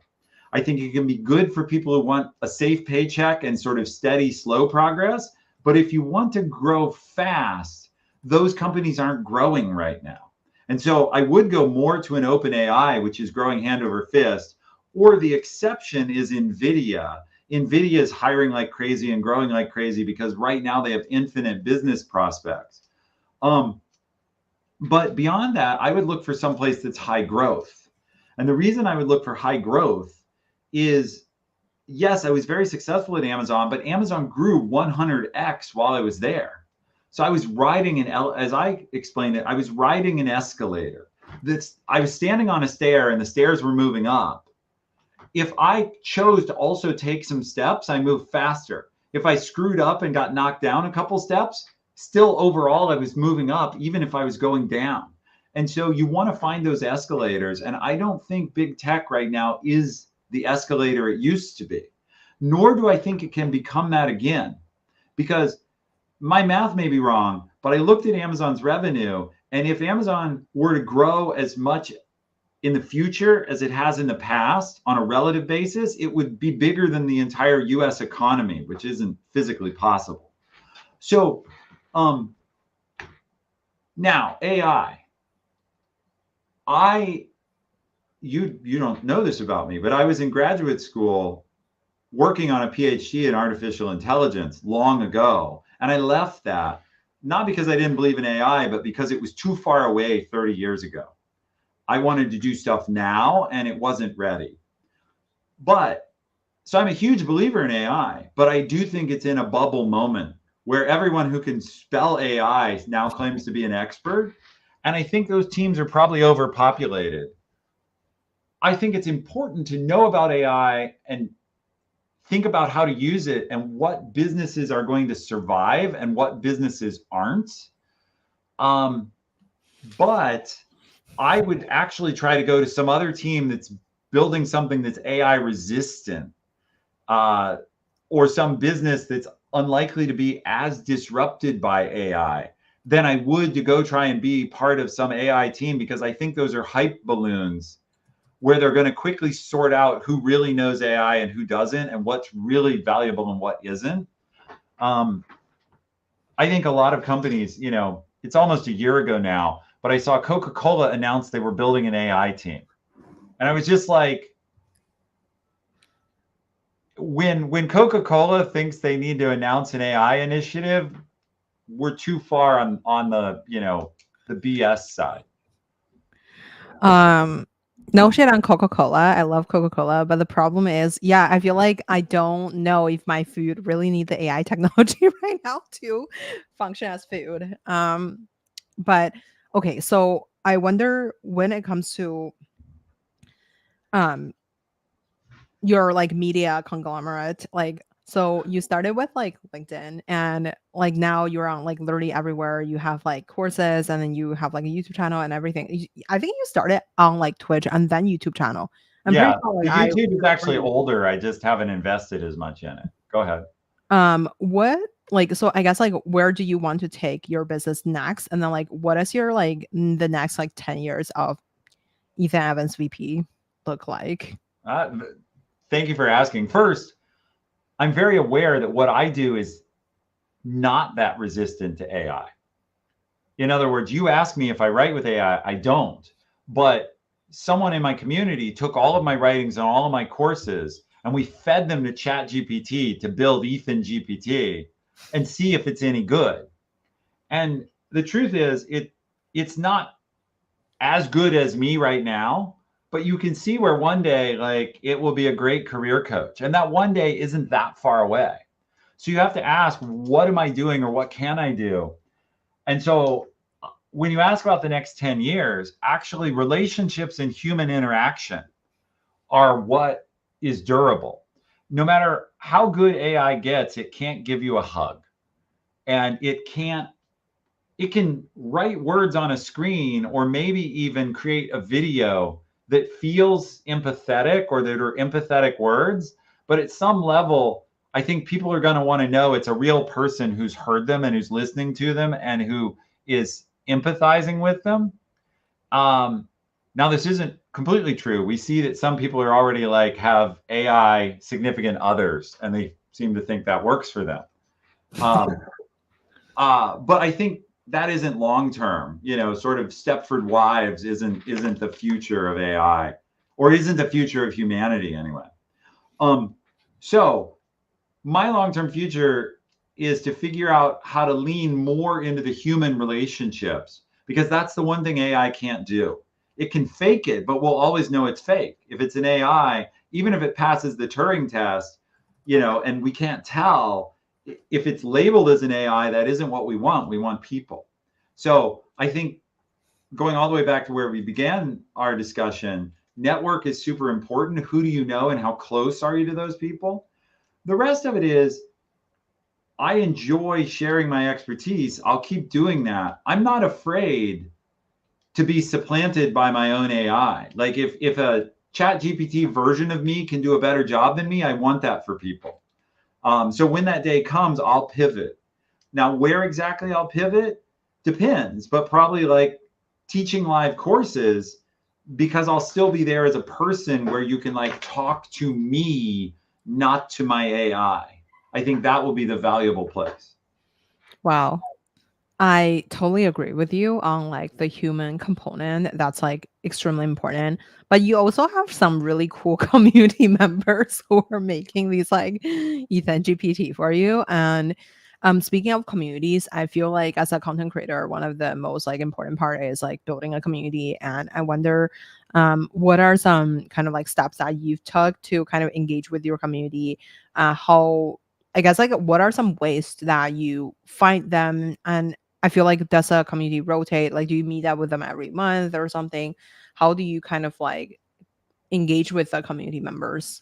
I think it can be good for people who want a safe paycheck and sort of steady, slow progress. But if you want to grow fast, those companies aren't growing right now. And so I would go more to an open AI, which is growing hand over fist, or the exception is NVIDIA. NVIDIA is hiring like crazy and growing like crazy because right now they have infinite business prospects. But beyond that, I would look for someplace that's high growth. And the reason I would look for high growth is, yes, I was very successful at Amazon, but Amazon grew 100x while I was there. So I was riding as I explained it, I was riding an escalator. I was standing on a stair and the stairs were moving up. If I chose to also take some steps, I moved faster. If I screwed up and got knocked down a couple steps, still overall I was moving up, even if I was going down. And so you want to find those escalators. And I don't think big tech right now is the escalator it used to be, nor do I think it can become that again, because my math may be wrong, but I looked at Amazon's revenue. And if Amazon were to grow as much in the future as it has in the past on a relative basis, it would be bigger than the entire US economy, which isn't physically possible. So now AI, you don't know this about me, but I was in graduate school working on a PhD in artificial intelligence long ago. And I left that, not because I didn't believe in AI, but because it was too far away 30 years ago. I wanted to do stuff now and it wasn't ready. But so I'm a huge believer in AI, but I do think it's in a bubble moment where everyone who can spell AI now claims to be an expert. And I think those teams are probably overpopulated. I think it's important to know about AI and think about how to use it and what businesses are going to survive and what businesses aren't. Um, but I would actually try to go to some other team that's building something that's AI resistant, uh, or some business that's unlikely to be as disrupted by AI than I would to go try and be part of some AI team, because I think those are hype balloons where they're going to quickly sort out who really knows AI and who doesn't, and what's really valuable and what isn't. Um, I think a lot of companies, it's almost a year ago now, but I saw Coca-Cola announce they were building an AI team. And I was just like, when Coca-Cola thinks they need to announce an AI initiative, we're too far on the, the BS side. Um, no shit on Coca-Cola. I love Coca-Cola, but the problem is, yeah, I feel like I don't know if my food really need the AI technology right now to function as food. But okay, so I wonder when it comes to um your like media conglomerate, like so you started with like LinkedIn and like now you're on like literally everywhere. You have like courses and then you have like a YouTube channel and everything. I think you started on like Twitch and then YouTube channel. I'm pretty Yeah, sure like the I YouTube is remember actually you. older. I just haven't invested as much in it. Go ahead. What like so I guess like where do you want to take your business next? And then like what is your like the next like 10 years of Ethan Evans VP look like? Uh, Thank you for asking. First, I'm very aware that what I do is not that resistant to AI. In other words, you ask me if I write with AI, I don't. But someone in my community took all of my writings and all of my courses and we fed them to Chat GPT to build Ethan GPT and see if it's any good. And the truth is it's not as good as me right now, but you can see where one day like it will be a great career coach. And that one day isn't that far away. So you have to ask, what am I doing or what can I do? And so when you ask about the next 10 years, actually relationships and human interaction are what is durable. No matter how good AI gets, it can't give you a hug. And it can write words on a screen or maybe even create a video that feels empathetic or that are empathetic words. But at some level, I think people are going to want to know it's a real person who's heard them and who's listening to them and who is empathizing with them. Now, this isn't completely true. We see that some people are already like have AI significant others and they seem to think that works for them. Um, but I think that isn't long term. Sort of Stepford Wives isn't the future of AI, or isn't the future of humanity anyway. Um, so my long term future is to figure out how to lean more into the human relationships, because that's the one thing AI can't do. It can fake it, but we'll always know it's fake. If it's an AI, even if it passes the Turing test, and we can't tell, if it's labeled as an AI, that isn't what we want. We want people. So I think going all the way back to where we began our discussion, network is super important. Who do you know and how close are you to those people? The rest of it is, I enjoy sharing my expertise. I'll keep doing that. I'm not afraid to be supplanted by my own AI. Like if a Chat GPT version of me can do a better job than me, I want that for people. So when that day comes, I'll pivot. Now, where exactly I'll pivot depends, but probably like teaching live courses, because I'll still be there as a person where you can like talk to me, not to my AI. I think that will be the valuable place. Wow. I totally agree with you on like the human component. That's like extremely important. But you also have some really cool community members who are making these like Ethan GPT for you. And speaking of communities, I feel like as a content creator, one of the most like important part is like building a community. And I wonder What are some kind of like steps that you've took to kind of engage with your community? How, I guess, like, what are some ways that you find them? And I feel like, does a community rotate? Like, do you meet up with them every month or something? How do you kind of like engage with the community members?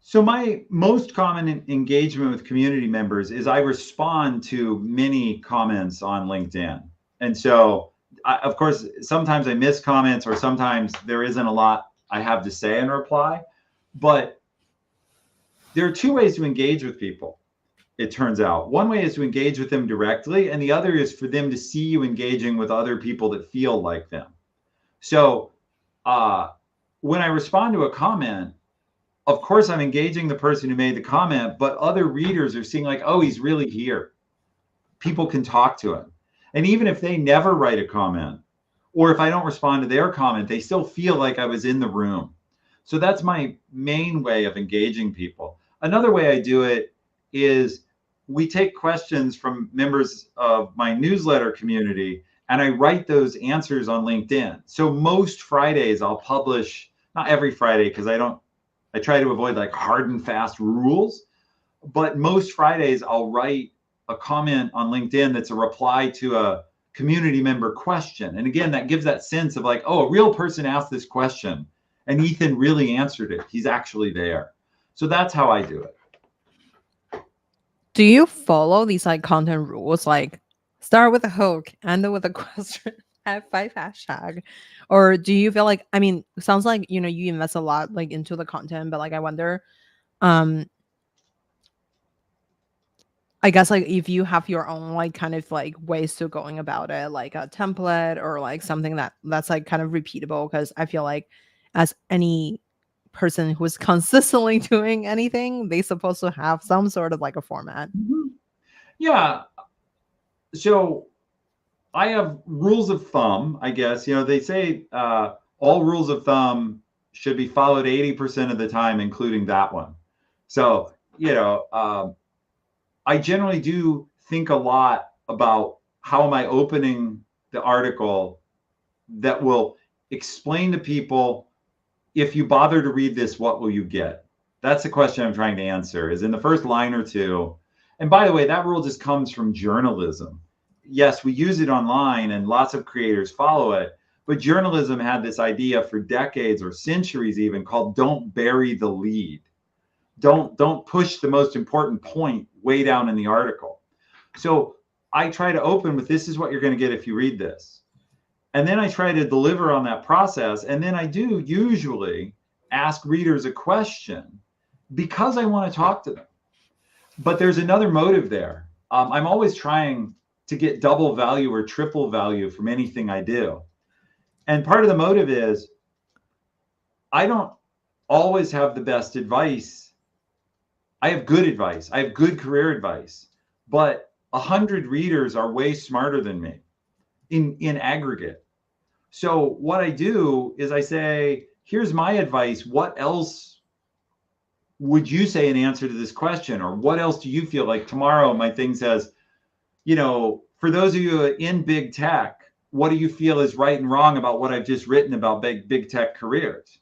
So my most common engagement with community members is I respond to many comments on LinkedIn. And so, of course, sometimes I miss comments or sometimes there isn't a lot I have to say in reply. But there are two ways to engage with people, it turns out. One way is to engage with them directly, and the other is for them to see you engaging with other people that feel like them. So uh, when I respond to a comment, of course, I'm engaging the person who made the comment, but other readers are seeing, like, oh, he's really here. People can talk to him. And even if they never write a comment, or if I don't respond to their comment, they still feel like I was in the room. So that's my main way of engaging people. Another way I do it is we take questions from members of my newsletter community and I write those answers on LinkedIn. So most Fridays I'll publish, not every Friday, because I try to avoid like hard and fast rules, but most Fridays I'll write a comment on LinkedIn that's a reply to a community member question. And again, that gives that sense of like, oh, a real person asked this question and Ethan really answered it. He's actually there. So that's how I do it. Do you follow these like content rules, like start with a hook, end with a question, have 5 hashtag? Or do you feel like, I mean, it sounds like, you invest a lot like into the content, but like I wonder, um, I guess, like, if you have your own like kind of like ways to going about it, like a template or like something that's like kind of repeatable, because I feel like, as any person who's consistently doing anything, they supposed to have some sort of like a format. Mm-hmm. Yeah. So I have rules of thumb, I guess. They say all rules of thumb should be followed 80% of the time, including that one. So, I generally do think a lot about how am I opening the article that will explain to people, if you bother to read this, what will you get? That's the question I'm trying to answer, is in the first line or two. And by the way, that rule just comes from journalism. Yes, we use it online and lots of creators follow it, but journalism had this idea for decades or centuries even called don't bury the lead. Don't push the most important point way down in the article. So I try to open with, this is what you're going to get if you read this. And then I try to deliver on that process. And then I do usually ask readers a question because I want to talk to them. But there's another motive there. I'm always trying to get double value or triple value from anything I do. And part of the motive is I don't always have the best advice. I have good advice. I have good career advice. But 100 readers are way smarter than me in aggregate. So what I do is I say, here's my advice. What else would you say in answer to this question? Or what else do you feel like? Tomorrow, my thing says, for those of you in big tech, what do you feel is right and wrong about what I've just written about big tech careers?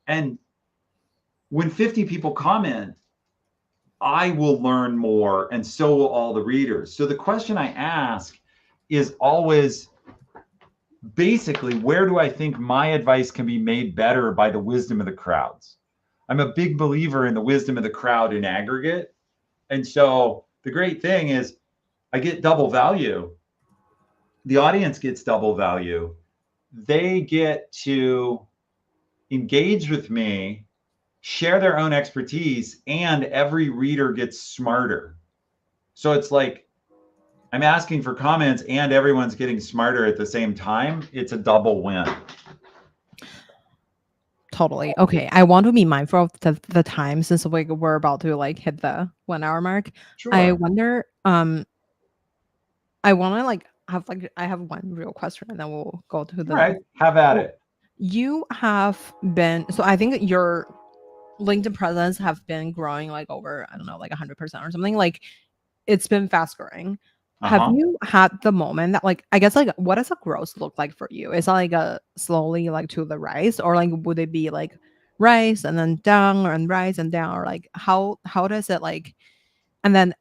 And when 50 people comment, I will learn more, and so will all the readers. So the question I ask is always, basically, where do I think my advice can be made better by the wisdom of the crowds? I'm a big believer in the wisdom of the crowd in aggregate. And so the great thing is I get double value. The audience gets double value. They get to engage with me, share their own expertise, and every reader gets smarter. So it's like I'm asking for comments and everyone's getting smarter at the same time. It's a double win. Totally. Okay. I want to be mindful of the time, since we're about to like hit the 1 hour mark. I Sure. wonder, I want to like have like, I have one real question and then we'll go to All the right. next. Have at So it. you have been, so I think your LinkedIn presence have been growing like over, I don't know, like 100% or something. Like, it's been fast growing. Have Uh-huh. you had the moment that like I guess like what does a growth look like for you? Is it like a slowly like to the rise or like would it be like rise and then down and rise and down or like how does it like and then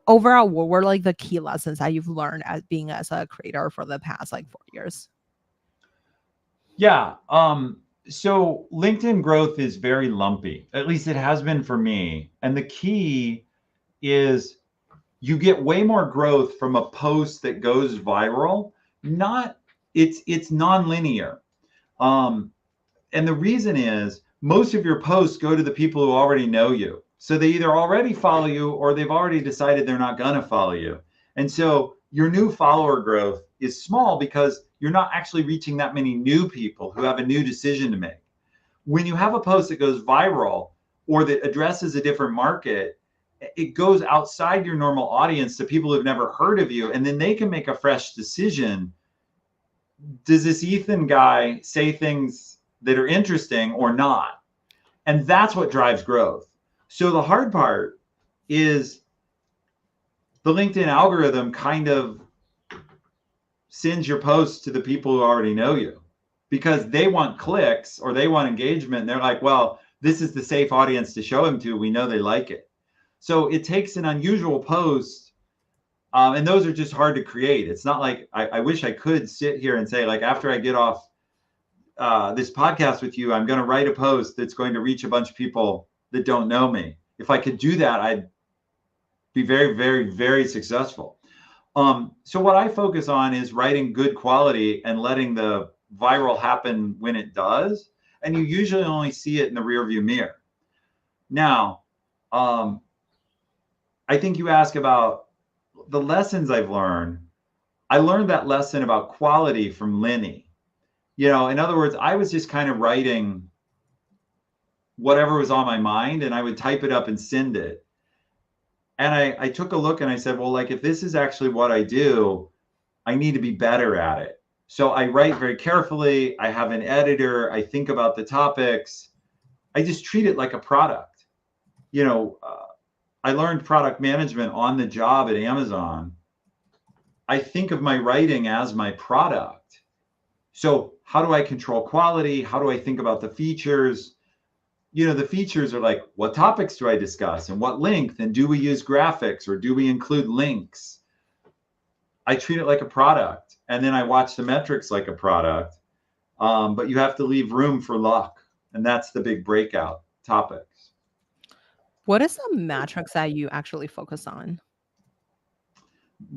overall what were like the key lessons that you've learned as being as a creator for the past like 4 years? Yeah. So LinkedIn growth is very lumpy. At least it has been for me. And the key is you get way more growth from a post that goes viral. Not it's non-linear. Um, and the reason is most of your posts go to the people who already know you. So they either already follow you or they've already decided they're not going to follow you. And so your new follower growth is small because you're not actually reaching that many new people who have a new decision to make. When you have a post that goes viral or that addresses a different market, it goes outside your normal audience to people who've never heard of you. And then they can make a fresh decision. Does this Ethan guy say things that are interesting or not? And that's what drives growth. So the hard part is the LinkedIn algorithm kind of sends your posts to the people who already know you because they want clicks or they want engagement. And they're like, well, this is the safe audience to show them to. We know they like it. So it takes an unusual post. And those are just hard to create. It's not like I wish I could sit here and say, like, after I get off this podcast with you, I'm going to write a post that's going to reach a bunch of people that don't know me. If I could do that, I'd be very, very, very successful. So what I focus on is writing good quality and letting the viral happen when it does. And you usually only see it in the rearview mirror. Now, I think you ask about the lessons I've learned. I learned that lesson about quality from Lenny. In other words, I was just kind of writing whatever was on my mind and I would type it up and send it. And I took a look and I said, well, like if this is actually what I do, I need to be better at it. So I write very carefully. I have an editor. I think about the topics. I just treat it like a product. I learned product management on the job at Amazon. I think of my writing as my product. So how do I control quality? How do I think about the features? The features are like, what topics do I discuss and what length? And do we use graphics or do we include links? I treat it like a product. And then I watch the metrics like a product. But you have to leave room for luck. And that's the big breakout topics. What is the metrics that you actually focus on?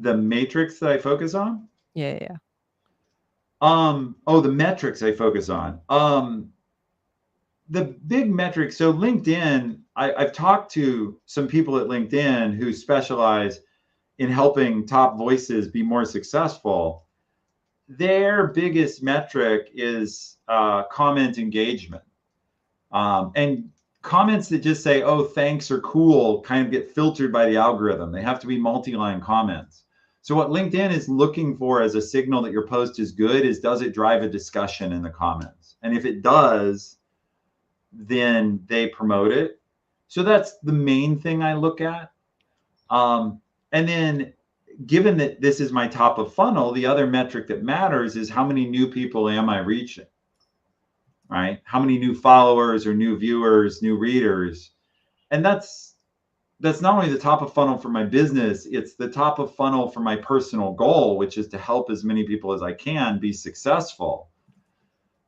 The matrix that I focus on? Yeah, yeah, yeah. The metrics I focus on. The big metric. So LinkedIn, I've talked to some people at LinkedIn who specialize in helping top voices be more successful. Their biggest metric is comment engagement. And comments that just say, oh, thanks or cool kind of get filtered by the algorithm. They have to be multi-line comments. So what LinkedIn is looking for as a signal that your post is good is, does it drive a discussion in the comments? And if it does, then they promote it. So that's the main thing I look at. And then given that this is my top of funnel, the other metric that matters is how many new people am I reaching, right? How many new followers or new viewers, new readers? And that's not only the top of funnel for my business, it's the top of funnel for my personal goal, which is to help as many people as I can be successful.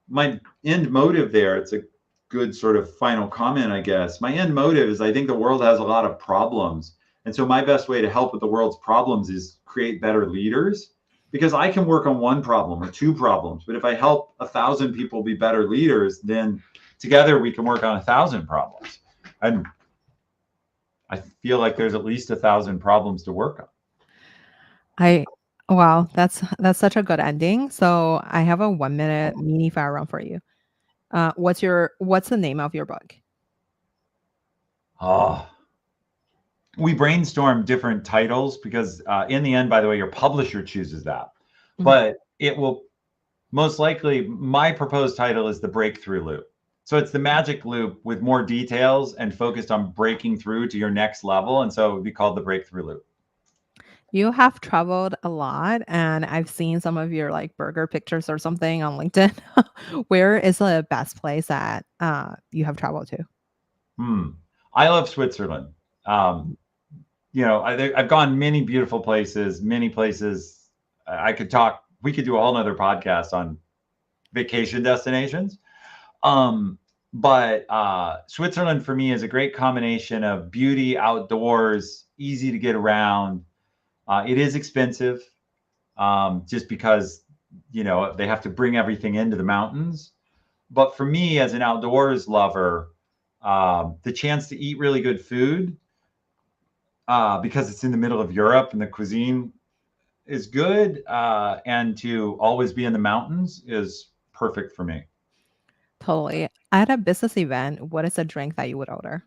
My end motive there, it's a good sort of final comment, I guess. My end motive is I think the world has a lot of problems. And so my best way to help with the world's problems is create better leaders, because I can work on one problem or two problems. But if I help 1,000 people be better leaders, then together we can work on 1,000 problems. And I feel like there's at least 1,000 problems to work on. I Wow, that's such a good ending. So I have a 1 minute mini fire round for you. What's the name of your book? Oh, we brainstorm different titles because in the end, by the way, your publisher chooses that. Mhm. But it will most likely, my proposed title is The Breakthrough Loop. So it's the magic loop with more details and focused on breaking through to your next level. And so it would be called The Breakthrough Loop. You have traveled a lot, and I've seen some of your like burger pictures or something on LinkedIn. Where is the best place that you have traveled to? Hmm. I love Switzerland. Um, I've gone many beautiful places, many places. I could talk. We could do a whole nother podcast on vacation destinations. Um, but Switzerland for me is a great combination of beauty, outdoors, easy to get around. It is expensive, just because they have to bring everything into the mountains. But for me, as an outdoors lover, the chance to eat really good food, because it's in the middle of Europe and the cuisine is good, and to always be in the mountains is perfect for me. Totally. At a business event, what is a drink that you would order?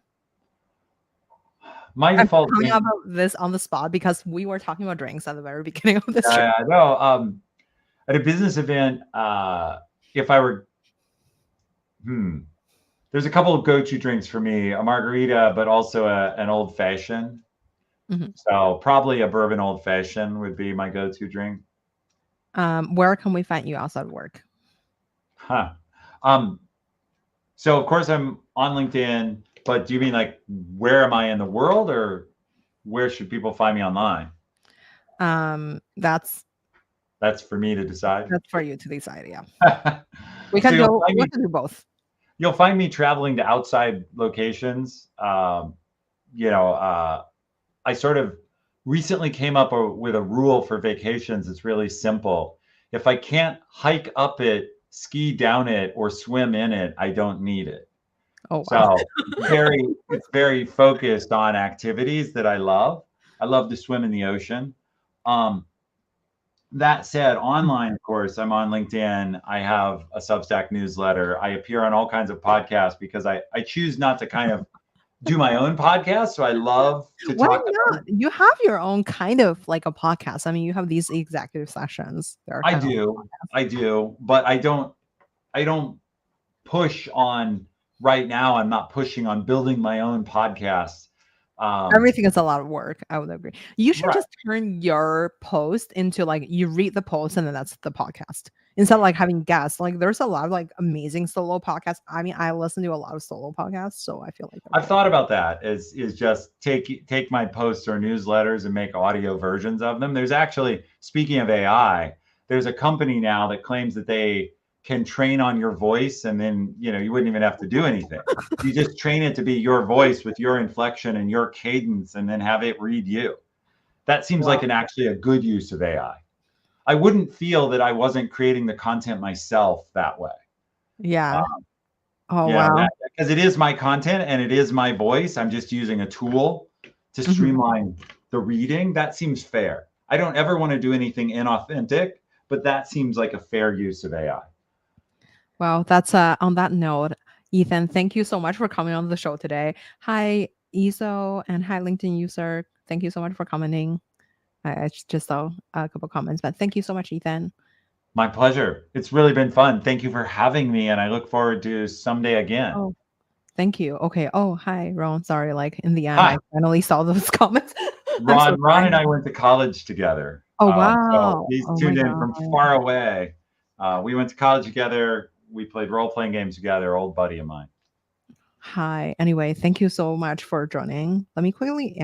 My I'm default coming drink, up with this on the spot because we were talking about drinks at the very beginning of this trip. I know, at a business event, if I were, hmm, there's a couple of go-to drinks for me, a margarita, but also an old fashioned. Mhm. So probably a bourbon old fashioned would be my go-to drink. Where can we find you outside work? Huh. Um, so of course I'm on LinkedIn, but do you mean like where am I in the world, or where should people find me online? That's That's for me to decide. for you to decide. Yeah, we So can do we can do both. you'll find me traveling to outside locations. You know, I sort of recently came up with a rule for vacations. It's really simple. If I can't hike up it, ski down it, or swim in it, I don't need it. Oh wow. So it's very focused on activities that I love. I love to swim in the ocean. Um, that said, online, of course, I'm on LinkedIn. I have a Substack newsletter. I appear on all kinds of podcasts because I choose not to kind of do my own podcast. So I love to Why talk to not? You have your own kind of like a podcast. I mean, you have these executive sessions. They're I kind of do, podcasts. I do, but I don't push on right now. I'm not pushing on building my own podcast. Um, Everything is a lot of work. I would agree. You should right. just turn your post into like you read the post and then that's the podcast instead of like having guests. Like there's a lot of like amazing solo podcasts. I mean, I listen to a lot of solo podcasts, so I feel like they're I've better. thought about that is just take my posts or newsletters and make audio versions of them. There's actually, speaking of AI, there's a company now that claims that they can train on your voice, and then you wouldn't even have to do anything. You just train it to be your voice with your inflection and your cadence, and then have it read you. That seems like Wow. an actually a good use of AI. I wouldn't feel that I wasn't creating the content myself that way. Yeah. Oh That wow. because it is my content and it is my voice. I'm just using a tool to Mhm. streamline the reading. That seems fair. I don't ever want to do anything inauthentic, but that seems like a fair use of AI. Well, that's on that note, Ethan, thank you so much for coming on the show today. Hi, ESO, and hi, LinkedIn user. Thank you so much for commenting. I just saw a couple comments, but thank you so much, Ethan. My pleasure. It's really been fun. Thank you for having me, and I look forward to someday again. Oh, thank you. Okay. Oh, hi, Ron. Sorry, like in the end, Hi, I finally saw those comments. I'm so Ron. Ron sorry. and I went to college together. Oh, So wow. he's Oh my tuned in from God. far away. We went to college together. We played role playing games together. Old buddy of mine. Hi. Anyway, thank you so much for joining. Let me quickly